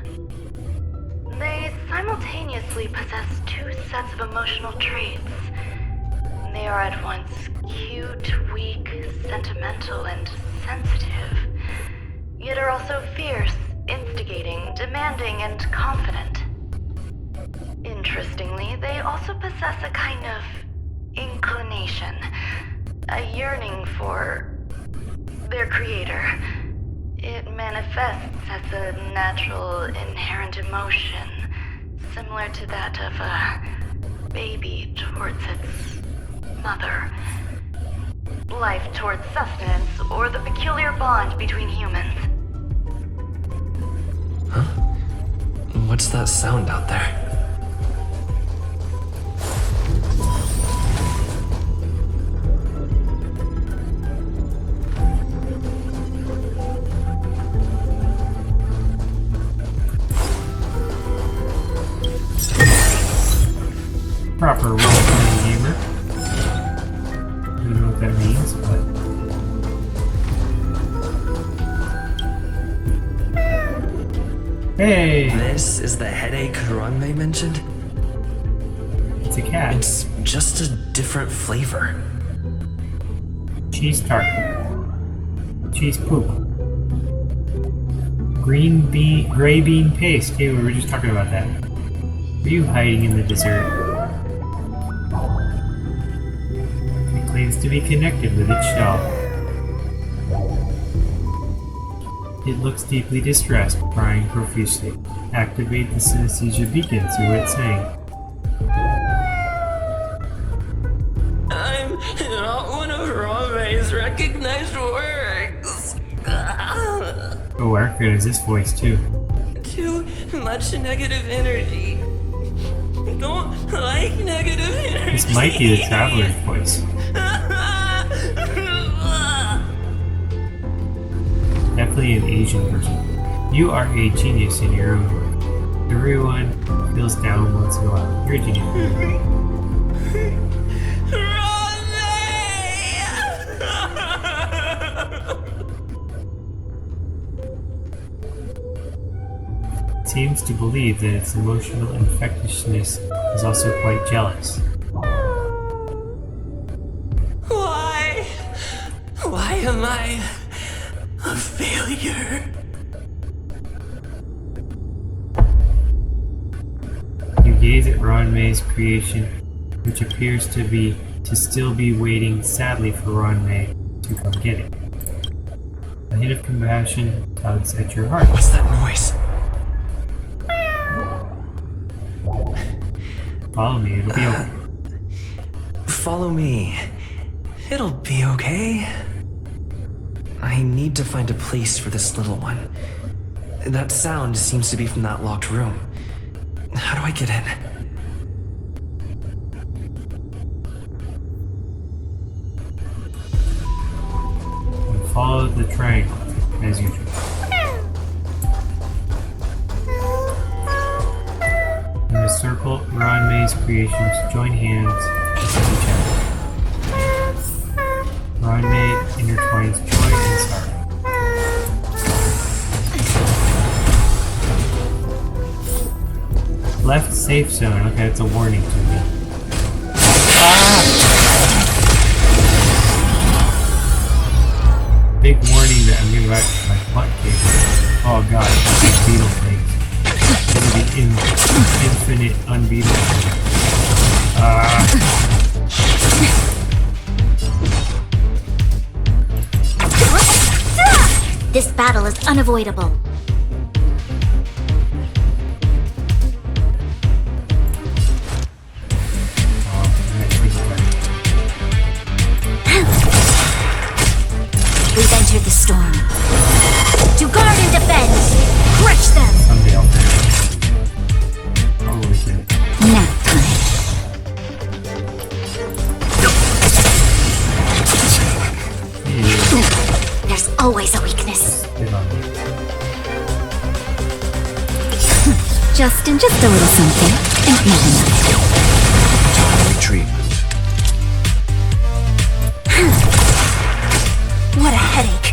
They simultaneously possess 2 sets of emotional traits. They are at once cute, weak, sentimental, and sensitive, yet are also fierce, instigating, demanding, and confident. Interestingly, they also possess a kind of inclination, a yearning for their creator. It manifests as a natural, inherent emotion, similar to that of a baby towards its mother. Life towards sustenance, or the peculiar bond between humans. Huh? What's that sound out there? Proper role-playing gamer. I don't know what that means, but... Hey! This is the headache Ruan Mei mentioned? It's a cat. It's just a different flavor. Cheese tart. Cheese poop. Gray bean paste. Hey, we were just talking about that. Are you hiding in the dessert? It claims to be connected with its shell. It looks deeply distressed, crying profusely. Activate the synesthesia beacon, see what it's saying. I'm not one of Ruan Mei's recognized works. Oh, I recognize this voice too. Too much negative energy. Don't like negative energy. This might be the Traveler's voice. Definitely an Asian person. You are a genius in your own way. Everyone feels down once in a while. You're a genius. It seems to believe that its emotional infectiousness is also quite jealous. Why? Why am I a failure? You gaze at Ruan Mei's creation, which appears to still be waiting sadly for Ruan Mei to come get it. A hint of compassion tugs at your heart. What's that noise? Follow me, it'll be okay. Follow me. It'll be okay. I need to find a place for this little one. That sound seems to be from that locked room. How do I get in? And follow the triangle, as usual. In the circle, Ruan Mei's creations join hands with each other. Ruan Mei intertwines joy and sorrow. Left safe zone. Okay, that's a warning to me. Big warning that I'm gonna go back to my butt cave. Oh god, big beetle things. The infinite unbeatable. This battle is unavoidable. We've entered the storm. To guard and defend! Crush them! Someday I'll probably can. Nap time. There's always a weakness. Just a little something. Ain't nothing. Timely treatment. What a headache.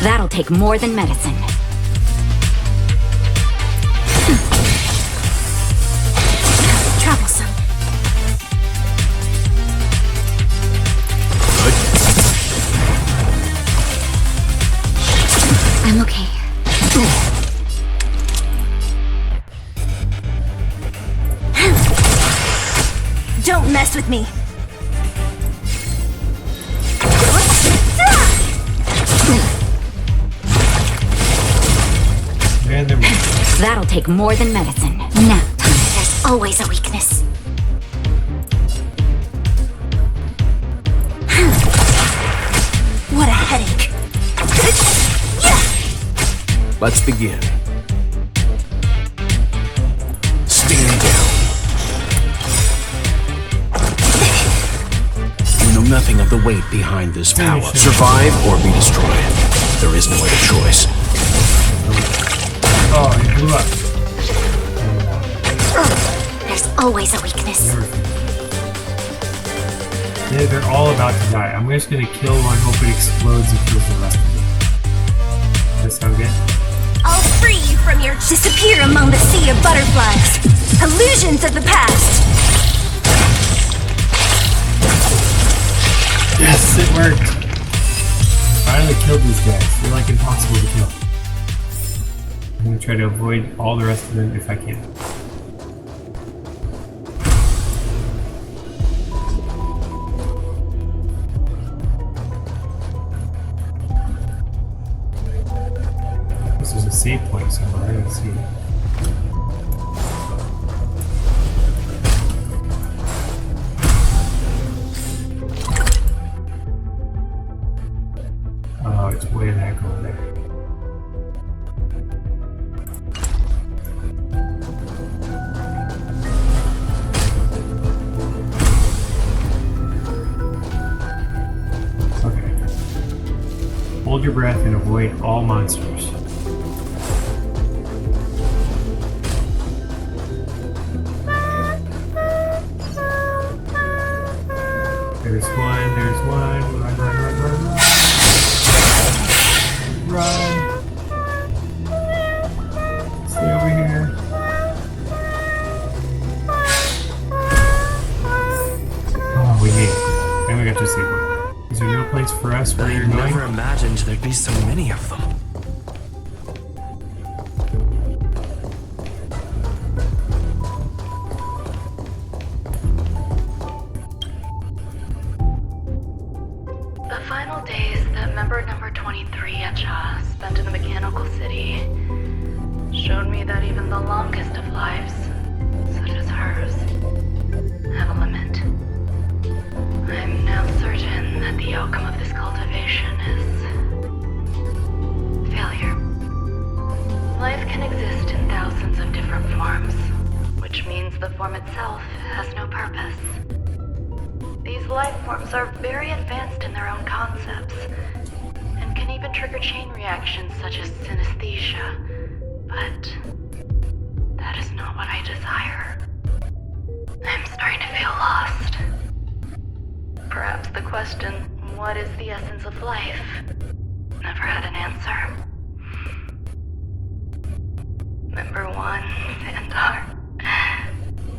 That'll take more than medicine. Troublesome. I'm okay. Don't mess with me. And they're moving. That'll take more than medicine. Nap time. There's always a weakness. What a headache. Let's begin. Stand down. You know nothing of the weight behind this power. Survive or be destroyed. There is no other choice. Oh, he blew up. There's always a weakness. Yeah, they're all about to die. I'm just gonna kill one, hope it explodes and kills the rest of them. Does that sound good? I'll free you from your disappear among the sea of butterflies. Illusions of the past. Yes, it worked. Finally killed these guys. They're like impossible to kill. I'm gonna try to avoid all the rest of them if I can. This is a save point somewhere. I don't see it. Oh, it's way the heck over there. Okay. Hold your breath and avoid all monsters. There's one, there's one. Run, run, run, run, run. Run! Stay over here. Oh, we made it. And we got to see one. Is there no place for us where you're I going? never imagined there'd be so many of them. The final days that member number 23 Echa spent in the mechanical city showed me that even the longest of lives, such as hers, have a limit. I'm now certain that the outcome of this cultivation is failure. Life can exist in thousands of different forms, which means the form itself has no purpose. These life forms are very advanced in their own concepts, and can even trigger chain reactions such as synesthesia, but that is not what I desire. I'm starting to feel lost. Perhaps the question, what is the essence of life, never had an answer. Member 1, Xandar,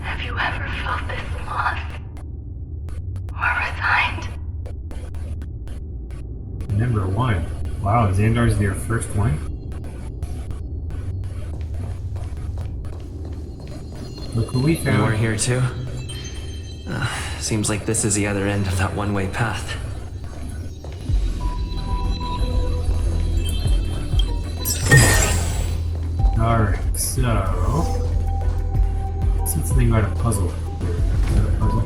have you ever felt this lost? Or resigned? Number 1. Wow, Xandar's your first one? Look who we found. You are here too? Seems like this is the other end of that one-way path. Alright, so... Let's see something about a puzzle. Is that a puzzle?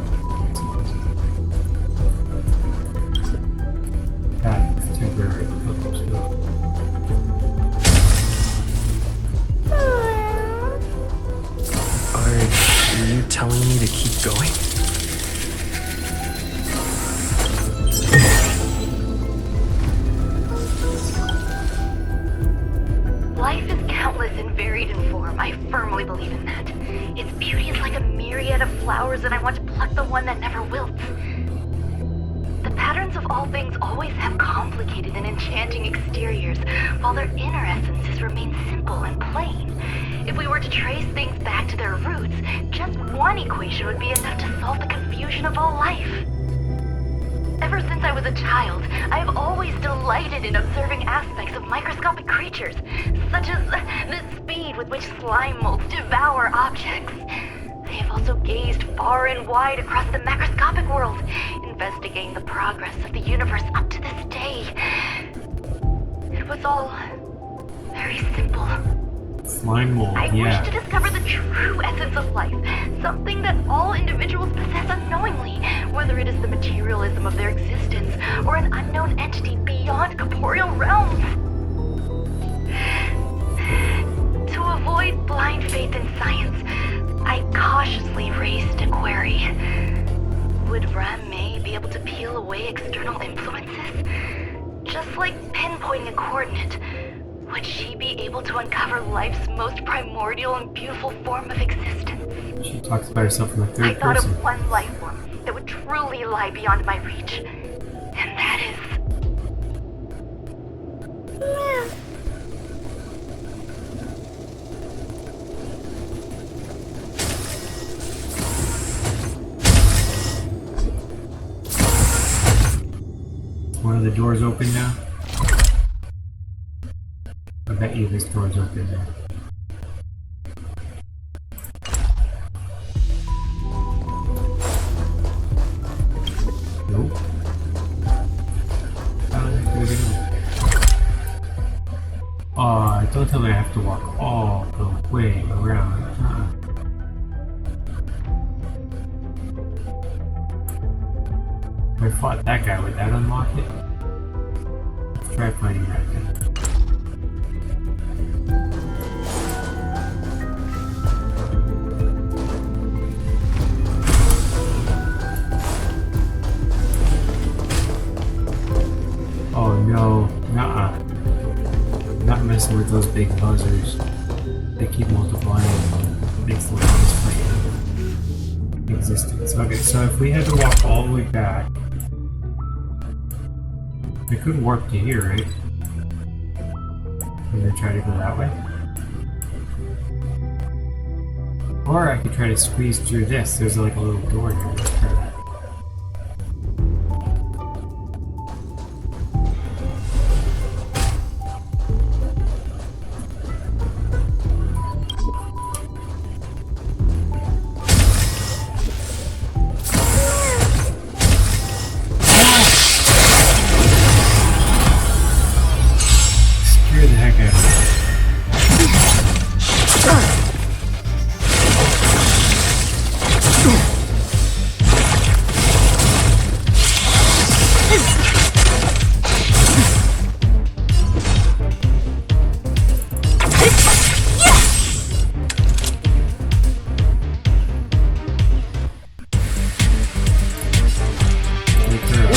Path, temporary. Are you telling me to keep going? Life is countless and varied in form. I firmly believe in that. Its beauty is like a myriad of flowers, and I want to pluck the one that never wilts. The patterns of all things always have complicated and enchanting exteriors, while their inner essences remain simple and plain. If we were to trace things back to their roots, just one equation would be enough to solve the confusion of all life. Ever since I was a child, I have always delighted in observing aspects of microscopic creatures, such as the speed with which slime molds devour objects. I have also gazed far and wide across the macroscopic world, investigating the progress of the universe up to this day. It was all very simple, Slime mold, I yeah. wish to discover the true essence of life, something that all individuals possess unknowingly, whether it is the materialism of their existence or an unknown entity beyond corporeal realms. To avoid blind faith in science, I cautiously raised a query. Would Ruan Mei be able to peel away external influences? Just like pinpointing a coordinate, would she be able to uncover life's most primordial and beautiful form of existence? She talks about herself in the I third thought person. of one life form that would truly lie beyond my reach, and that is... One of the doors open now? I bet you this door's open now. Nope. How the heck do we get in? Oh, don't tell me I have to walk all the way around. If I fought that guy, would that unlock it? Let's try fighting that guy. Oh no, nuh-uh. Not messing with those big buzzers. They keep multiplying and makes the longest fight in existence. Okay, so if we had to walk all the way back, we could warp to here, right? And then try to go that way. Or I could try to squeeze through this. There's like a little door here. Let's try that. Scare the heck out of me.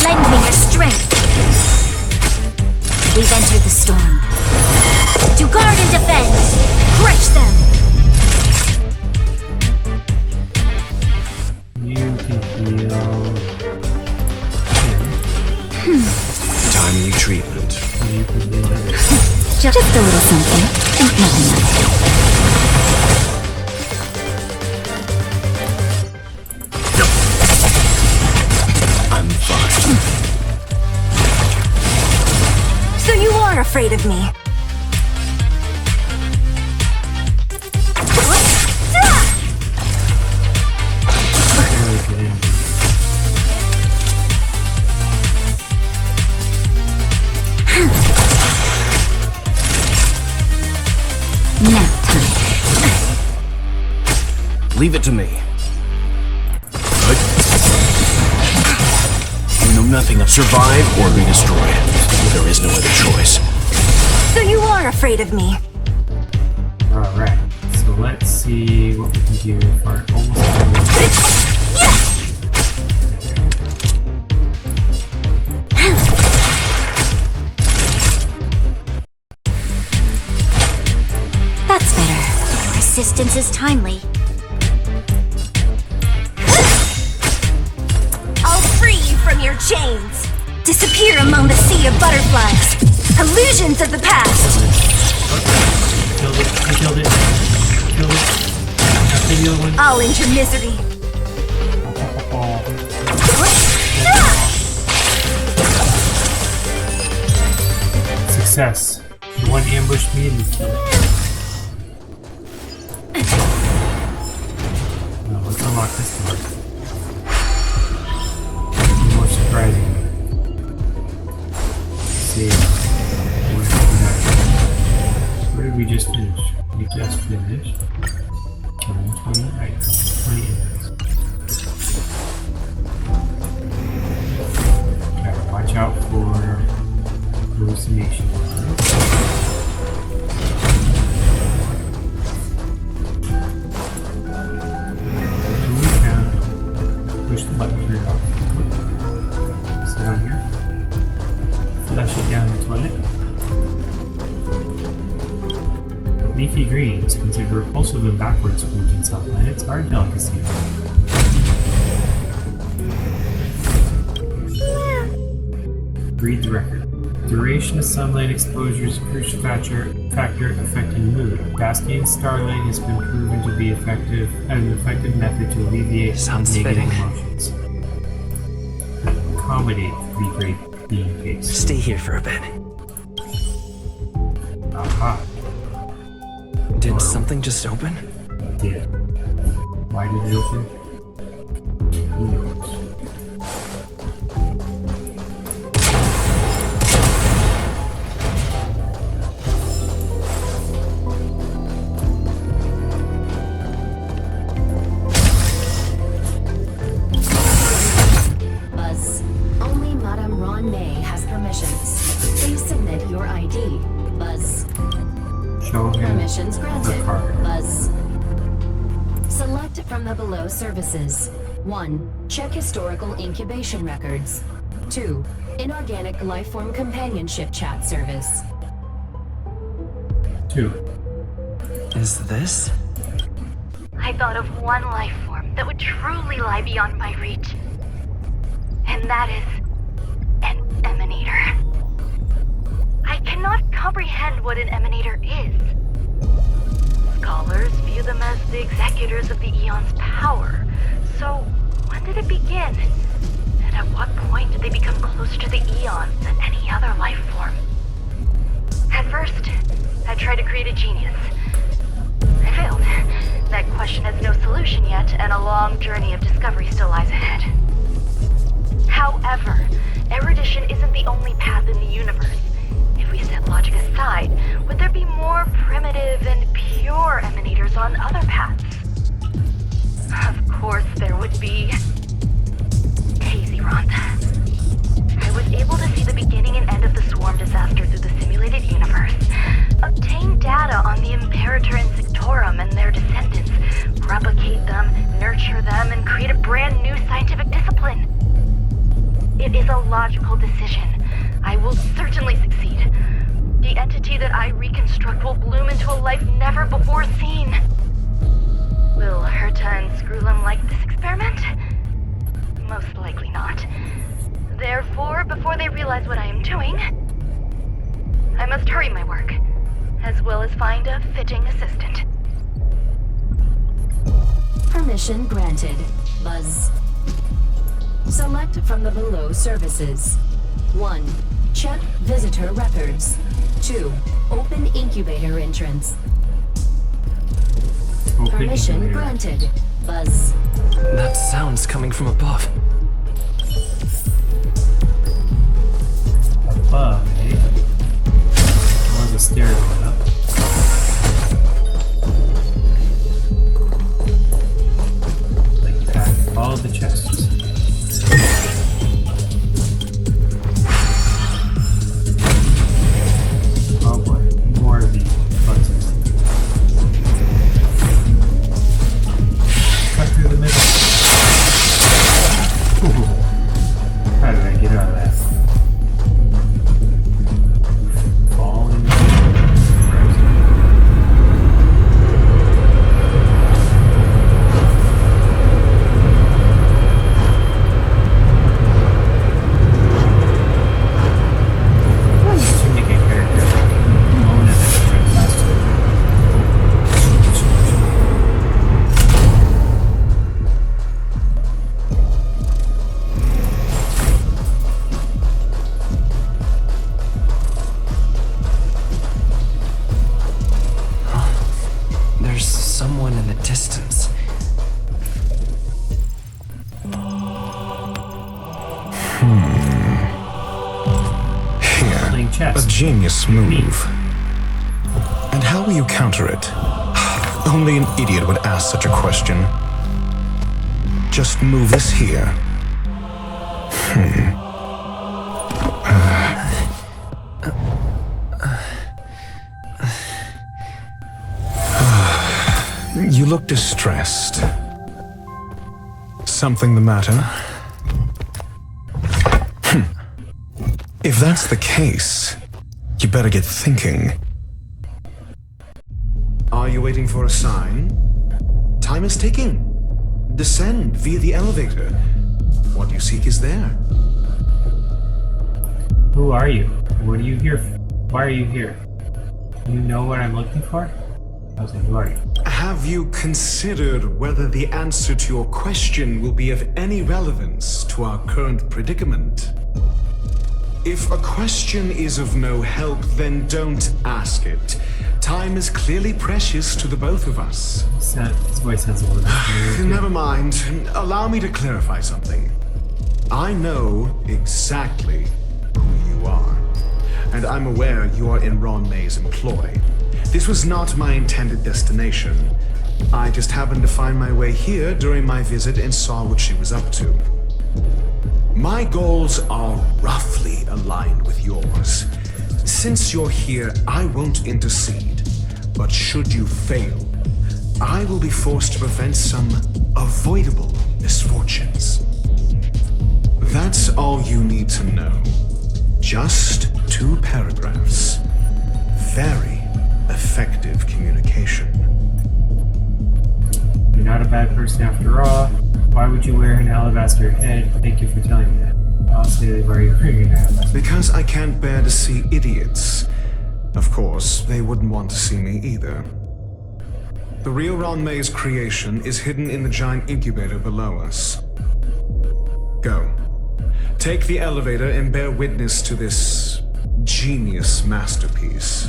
Lend me your strength. We've entered the storm. To guard and defend. Crush them. You can heal. Timely treatment. You can heal it. Just a little something. Not enough. I'm fine. So you are afraid of me. Barely get in. Nap time. Leave it to me. Good. You know nothing of survive or be destroyed. There is no other choice. So you are afraid of me. Alright, so let's see what we can do for almost That's better. Your resistance is timely. I'll free you from your chains. Disappear among the sea of butterflies. Illusions of the past. Killed it, I killed it. Killed it. After the other one. I'll end your misery. Success. The one ambushed me and you killed it. Well, let's unlock this door. More surprising. Let's see. What did we just finish? finished. We just finished. 20 items. 20 items. Okay, watch out for hallucination. Push the button here off. Sit down here. Flush it down the toilet. Leafy greens, considered repulsive and backwards fruit in some planets, are a delicacy. Read the record. Duration of sunlight exposure is a crucial factor affecting mood. Basking in starlight has been proven to be an effective method to alleviate negative emotions. Accommodate 3 great being pigs. Stay here for a bit. Aha. Did something just open? It did. Why did it open? Who knows? Buzz, only Madame Ruan Mei has permissions. Please submit your ID. Buzz. Show him Permissions the granted. card. Buzz. Select from the below services. 1. Check historical incubation records. 2. Inorganic lifeform companionship chat service. 2. Is this? I thought of one life form that would truly lie beyond my reach. And that is an emanator. I cannot comprehend what an emanator is. Scholars view them as the executors of the Eon's power. So, when did it begin? And at what point did they become closer to the Eons than any other life form? At first, I tried to create a genius. I failed. That question has no solution yet, and a long journey of discovery still lies ahead. However, erudition isn't the only path in the universe. If we set logic aside, would there be more primitive and pure emanators on other paths? Of course there would be. Hazy Ron. I was able to see the beginning and end of the swarm disaster through the simulated universe, obtain data on the Imperator and Sectorum and their descendants, replicate them, nurture them, and create a brand new scientific discipline. It is a logical decision. I will certainly succeed. The entity that I reconstruct will bloom into a life never before seen. Will Herta and Screwlum like this experiment? Most likely not. Therefore, before they realize what I am doing, I must hurry my work, as well as find a fitting assistant. Permission granted. Buzz. Select from the below services. 1. Check visitor records. 2. Open incubator entrance. Permission granted. Buzz. That sound's coming from above. Above, eh? There's a stair going up. Like that. All the chests. Oh boy, more of these buzzers. Cut through the middle. Ooh. How did I get out of that? Falling. There's someone in the distance. Here, a genius move. And how How will you counter it? Only an idiot would ask such a question. Just move this here. You look distressed. Something the matter? If that's the case, you better get thinking. Are you waiting for a sign? Time is ticking. Descend via the elevator. What you seek is there. Who are you? What are you here for? Why are you here? You know what I'm looking for? I was like, who are you? Have you considered whether the answer to your question will be of any relevance to our current predicament? If a question is of no help, then don't ask it. Time is clearly precious to the both of us. His voice sounds a little bit familiar. Never mind. Allow me to clarify something. I know exactly who you are, and I'm aware you are in Ruan Mei's employ. This was not my intended destination. I just happened to find my way here during my visit and saw what she was up to. My goals are roughly aligned with yours. Since you're here, I won't intercede. But should you fail, I will be forced to prevent some avoidable misfortunes. That's all you need to know. Just 2 paragraphs. Very effective communication. You're not a bad person after all. Why would you wear an alabaster head? Thank you for telling me that. I'll say why are you wearing an alabaster? Because I can't bear to see idiots. Of course, they wouldn't want to see me either. The real Ruan Mei's creation is hidden in the giant incubator below us. Go. Take the elevator and bear witness to this genius masterpiece.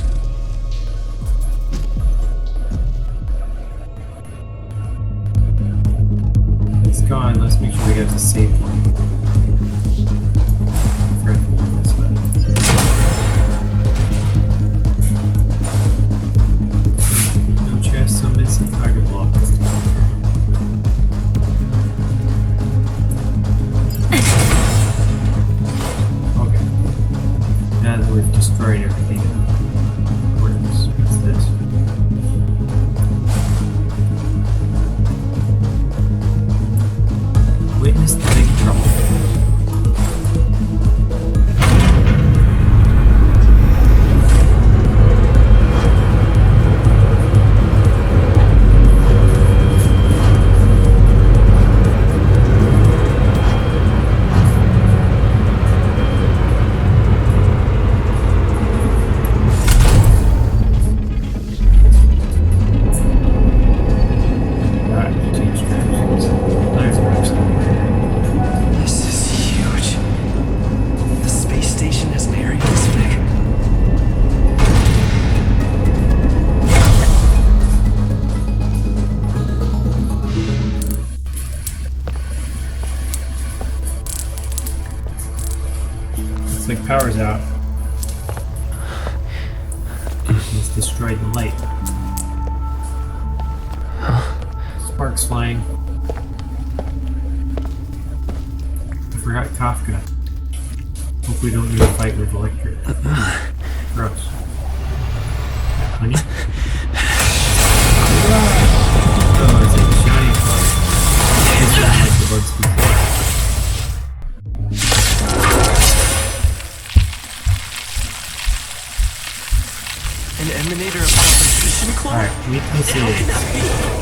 It's gone. Let's make sure we get to safe one. No chest, some missing target blocks. Okay. Now that we've destroyed everything, what's this? Witness the big trouble. Power's out. Let's destroy the light. Sparks flying. I forgot Kafka. Hope we don't need to fight with electric. Gross. Honey? Oh, it's a shiny part. It's not like the bugs before. An emanator of concentration core? Alright, weaknesses.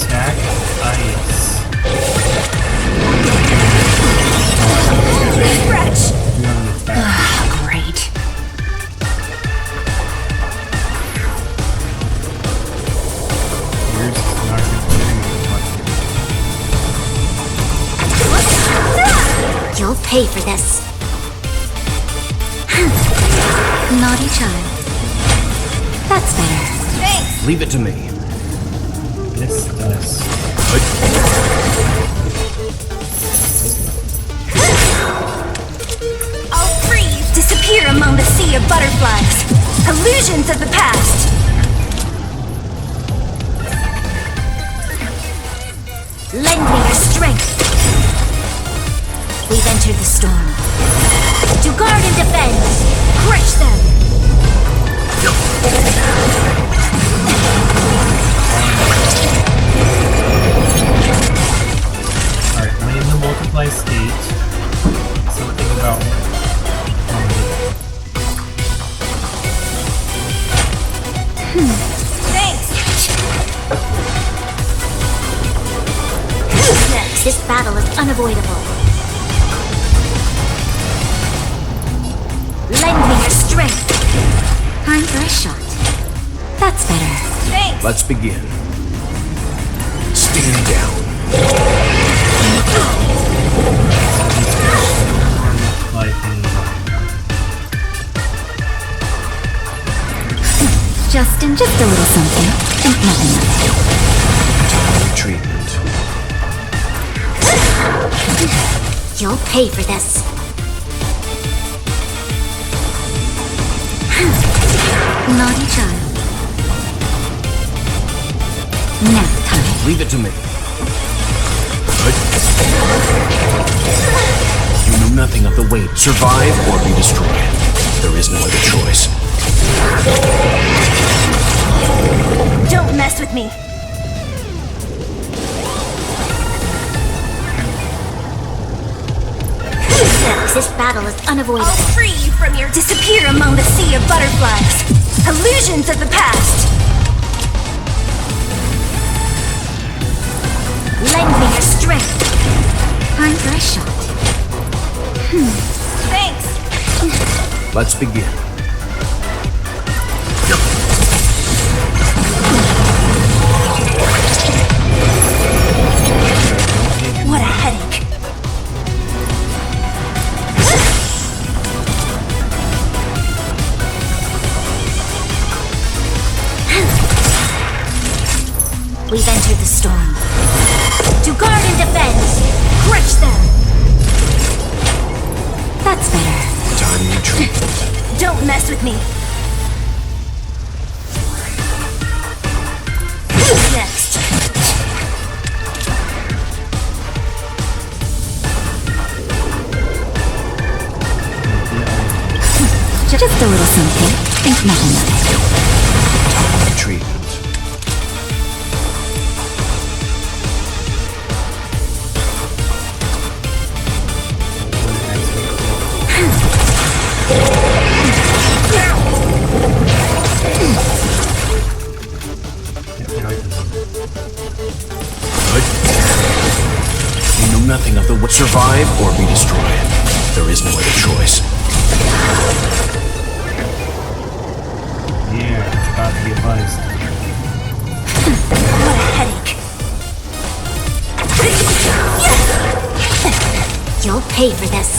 Attack, ice. Stretch! Great. Yours is not much. You'll pay for this. Naughty child. That's better. Thanks. Leave it to me. This does. I'll freeze, disappear among the sea of butterflies. Illusions of the past. Lend me your strength. We've entered the storm. To guard and defend. Crush them. Alright, I'm in the multiply state. Something about Thanks. Next, this battle is unavoidable. Lend me your strength. Time for a shot. That's better. Thanks. Let's begin. Stand down. Just a little something, and nothing else. Time treatment. You'll pay for this. Naughty child. Nap time. Leave it to me. Good. You know nothing of the weight. Survive or be destroyed. There is no other choice. Don't mess with me. This battle is unavoidable. I'll free you from your disappear among the sea of butterflies. Illusions of the past. Lend me your strength. Time for a shot. Thanks. Let's begin. What a headache. We've entered the storm. To guard and defend. Crush them. That's better. Time retreatment. Don't mess with me. Next. Just a little something, and nothing else. Time retreatment. Good. You know nothing of the way. Survive or be destroyed. There is no other choice. Yeah, it's about to be buzzed. What a headache. You'll pay for this.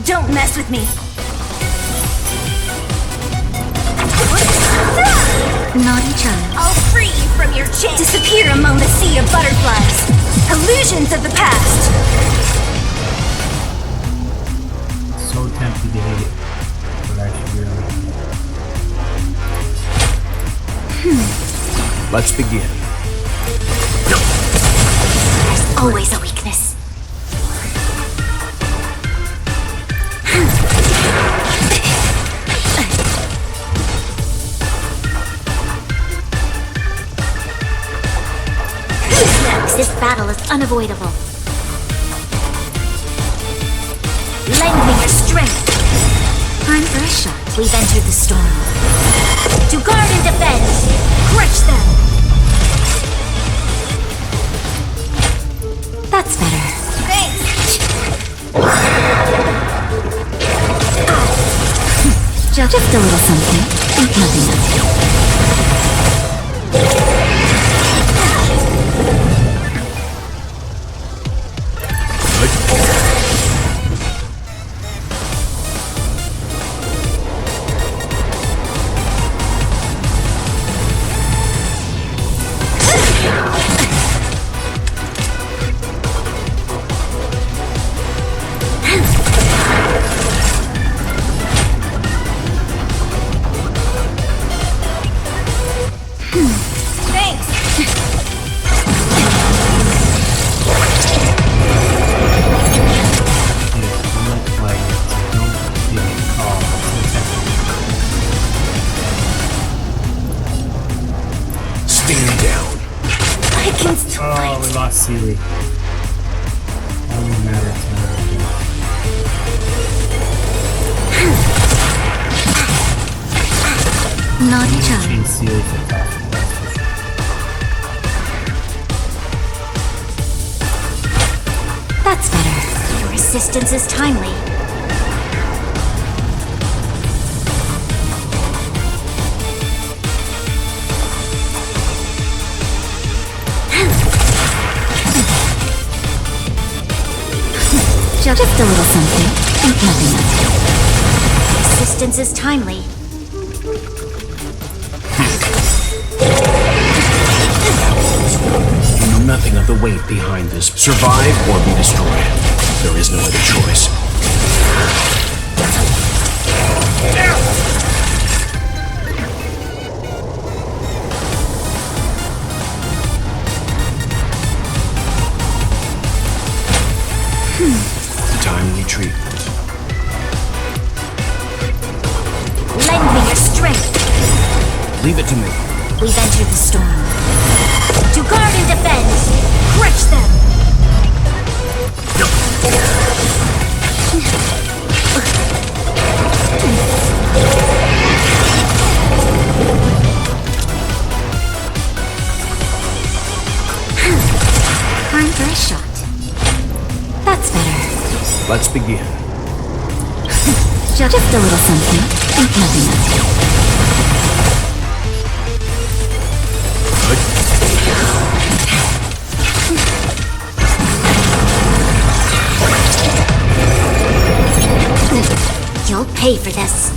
Don't mess with me. Naughty child. I'll free you from your chains. Disappear among the sea of butterflies. Illusions of the past. So tempted to hate it, but I should really. Let's begin. There's always a weakness. This battle is unavoidable. Lend me your strength. Time for a shot. We've entered the storm. To guard and defend. Crush them. That's better. Thanks. Just a little something, and nothing else. Oh, we lost Sealy. Only matter Naughty child. Change Sealy to the top. That's better. Your assistance is timely. Just a little something. Think nothing of it. Assistance is timely. You know nothing of the weight behind this. Survive or be destroyed. There is no other choice. Timely treatment. Lend me your strength. Leave it to me. We've entered the storm. To guard and defend! Crush them! Time for a shot. That's better. Let's begin. Just a little something. Think nothing of it. You'll pay for this.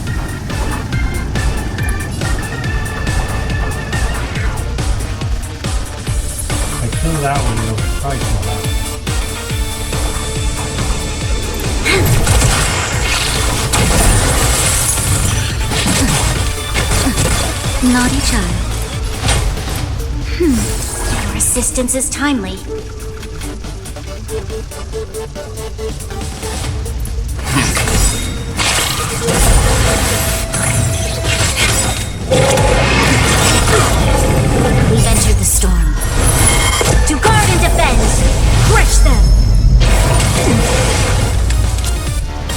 I kill that one, you'll probably kill that one. Naughty child. Your assistance is timely. We've entered the storm. To guard and defend! Crush them!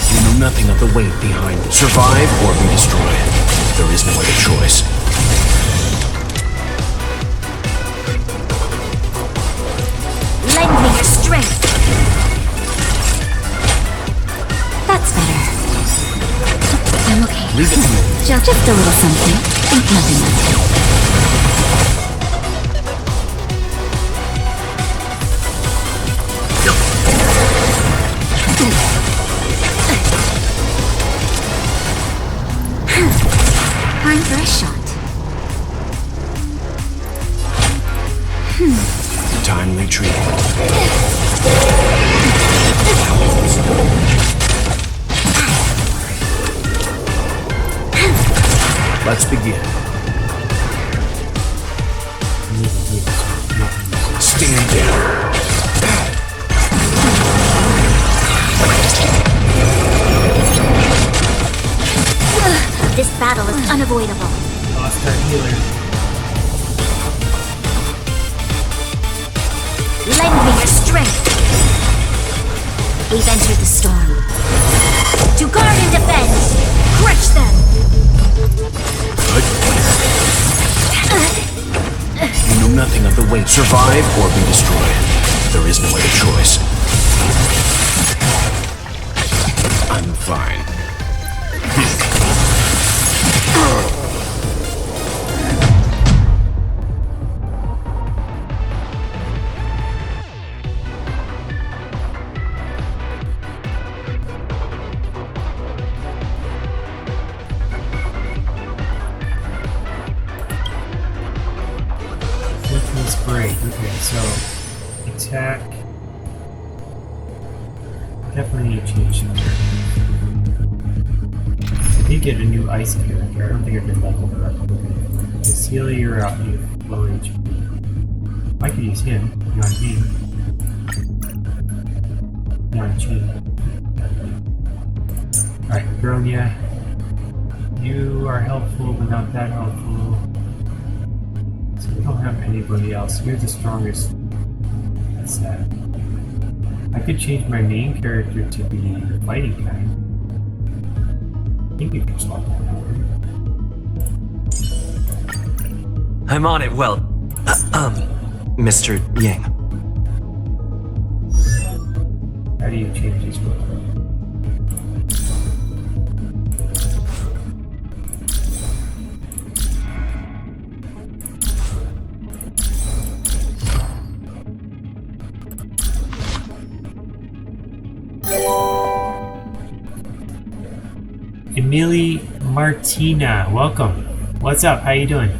You know nothing of the weight behind it. Survive or be destroyed. There is no other choice. Lend me your strength. That's better. I'm okay. Leave it to me. Just a little something. Think nothing of it. Time for a shot. Timely treatment. Let's begin. Stand down. This battle is unavoidable. Lost our healer. Lend me your strength. We've entered the storm. To guard and defend! Crush them! You know nothing of the weight. Survive or be destroyed. There is no other choice. I'm fine. Break. Okay, so attack. Definitely need to change something. I did get a new ice character. I don't think I've been leveled her up. Okay. Cecilia, you're out. You have low HP. I could use him, not me. Not you. Alright, Bronya. You are helpful, but not that helpful. So we don't have anybody else. You're the strongest That's sad. I could change my main character to be the fighting kind. I think we can swap that over. I'm on it, well, Mr. Yang. How do you change his weapon? Emily Martina, welcome. What's up? How you doing?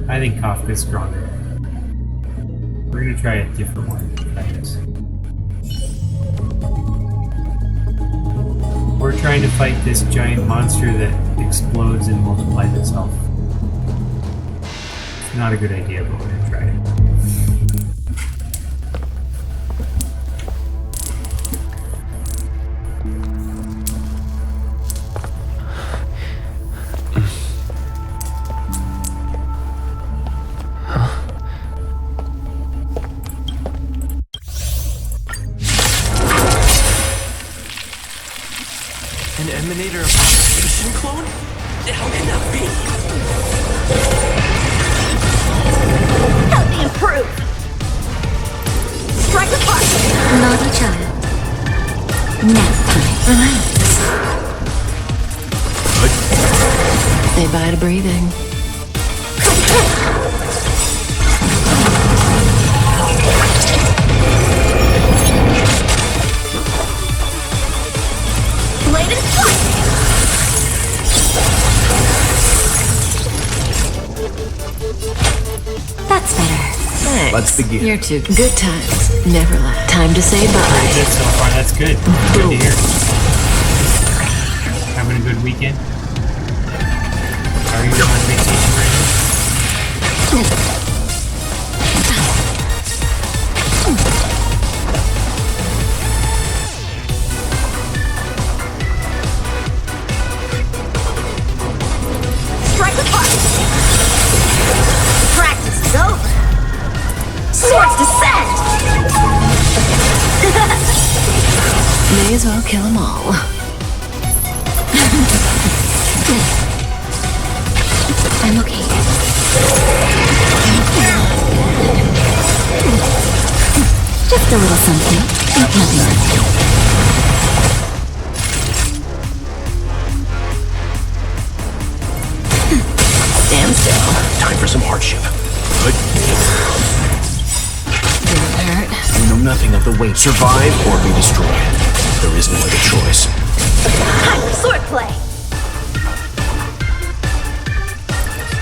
I think Kafka's stronger. We're gonna try a different one. Try this. We're trying to fight this giant monster that explodes and multiplies itself. It's not a good idea, but we're gonna try it. An emanator of cultivation clone? How can that be? Help me improve! Strike apart! Naughty child. Nap time. Relax. Say bye to breathing. Blade and strike! That's better. Thanks. Let's begin. You're too good times. Never last. Time to say Pretty bye. good so far, that's good. Good to hear. Having a good weekend? Are you on vacation right now? Strike apart! Practice is over! Swords descend! May as well kill them all. I'm okay. Just a little something. Nothing. Stand still. Time for some hardship. Didn't hurt. You know nothing of the weight. Survive or be destroyed. There is no other choice. Time for swordplay!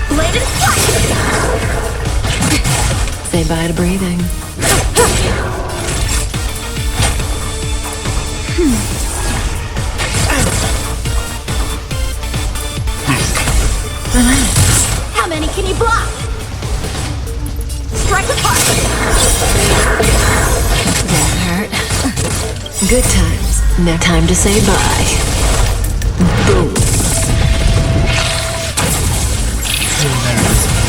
Blade and strike! Say bye to breathing. Relax. How many can you block? Strike apart! Didn't hurt. Good times. Now time to say bye. Boom. Feeling better this time.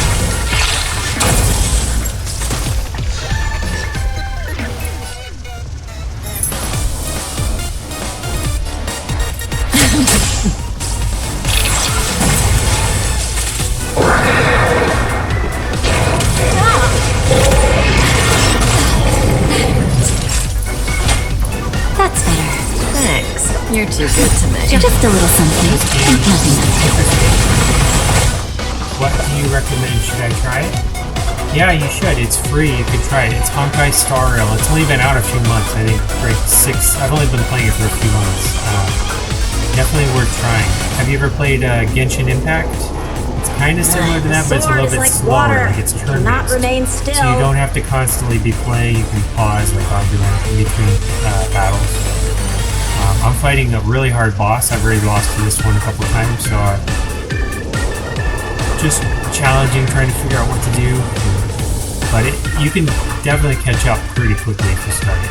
That's better. Thanks. You're too good to me. Just a little something. Nothing else. What do you recommend? Should I try it? Yeah, you should. It's free. You could try it. It's Honkai Star Rail. It's only been out a few months. I think like 6. I've only been playing it for a few months. Definitely worth trying. Have you ever played Genshin Impact? It's kind of similar to that, but it's a little bit slower. Like it's turn-based. Remain still. So you don't have to constantly be playing. You can pause like I'm doing in between battles. I'm fighting a really hard boss. I've already lost to this one a couple of times, so just challenging, trying to figure out what to do. But you can definitely catch up pretty quickly if you start it.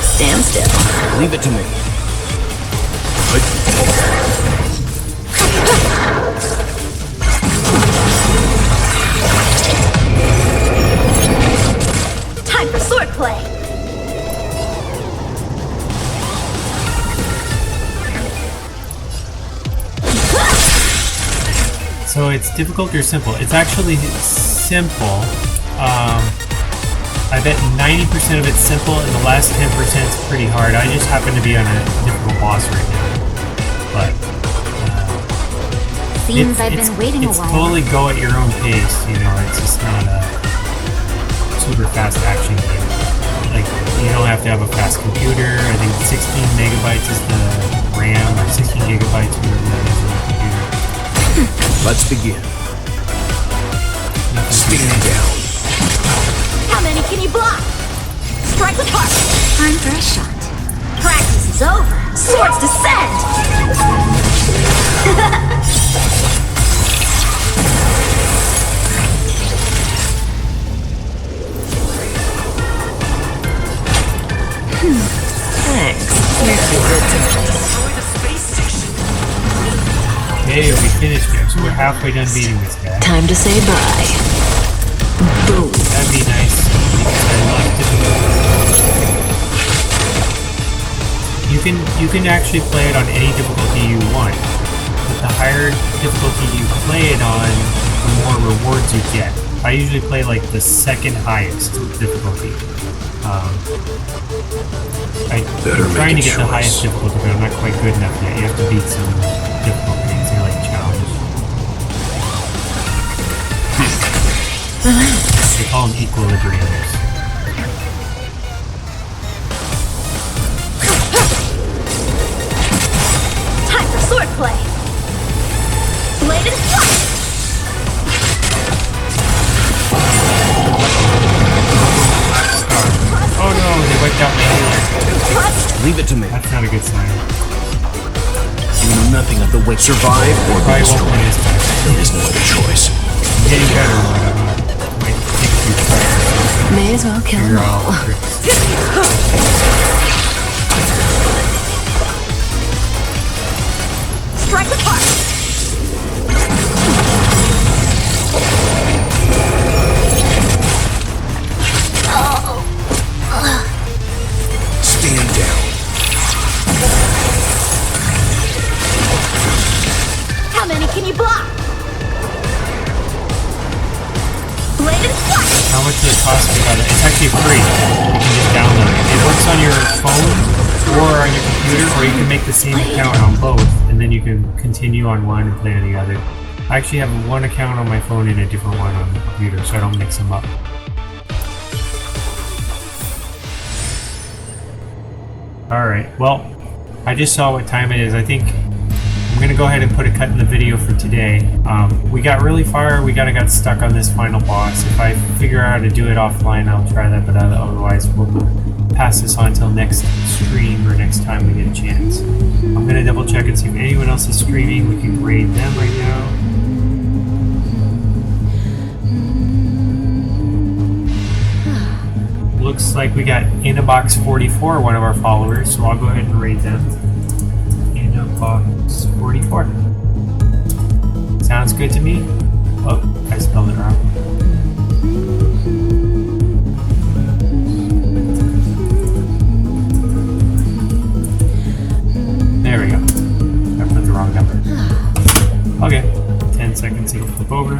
Stand still. Leave it to me. Time for swordplay. So it's difficult or simple? It's actually simple. I bet 90% of it's simple and the last 10% is pretty hard. I just happen to be on a difficult boss right now. But Seems I've been waiting a it's while. totally go at your own pace, you know, it's just not a super fast action game. Like, you don't have to have a fast computer. I think 16 megabytes is the RAM, or 16 gigabytes, whatever that is on the computer. Let's begin. Stand down. How many can you block? Strike with heart. Time for a shot. Practice is over. Swords descend. Thanks. Makes me good to Okay, we finished here, so we're halfway done beating this guy. Time to say bye. Boom. That'd be nice, because I love difficulty. You can actually play it on any difficulty you want. But the higher difficulty you play it on, the more rewards you get. I usually play like the second highest difficulty. I'm trying to get the highest difficulty, but I'm not quite good enough yet. You have to beat some difficulties. They're like challenges. They call them equilibriums. Time for swordplay. Blade and flight. Oh no, they wiped out my healer. Leave it to me. That's not a good sign. You know nothing of the way. Survive or be Probably won't win destroyed. this time. There is no other choice. I'm getting better, but might take a few tries. May as well kill them all. Strike with heart. Stand down. How many can you block? Blade and flight. How much does it cost me? It's actually free. You can just download it. It works on your phone or on your computer, or you can make the same account on both, and then you can continue on one and play on the other. I actually have one account on my phone and a different one on the computer, so I don't mix them up. Alright, well, I just saw what time it is. I think I'm going to go ahead and put a cut in the video for today. We got really far, we kind of got stuck on this final boss. If I figure out how to do it offline, I'll try that, but otherwise we'll pass this on until next stream or next time we get a chance. I'm going to double check and see if anyone else is streaming. We can grade them right now. Looks like we got Inabox44, one of our followers, so I'll go ahead and rate them. Inabox44. Sounds good to me. Oh, I spelled it wrong. There we go. I put the wrong number. Okay. 10 seconds, it'll flip over.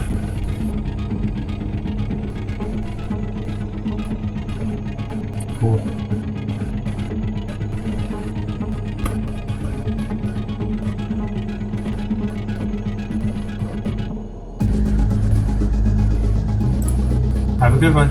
Cool. Have a good one.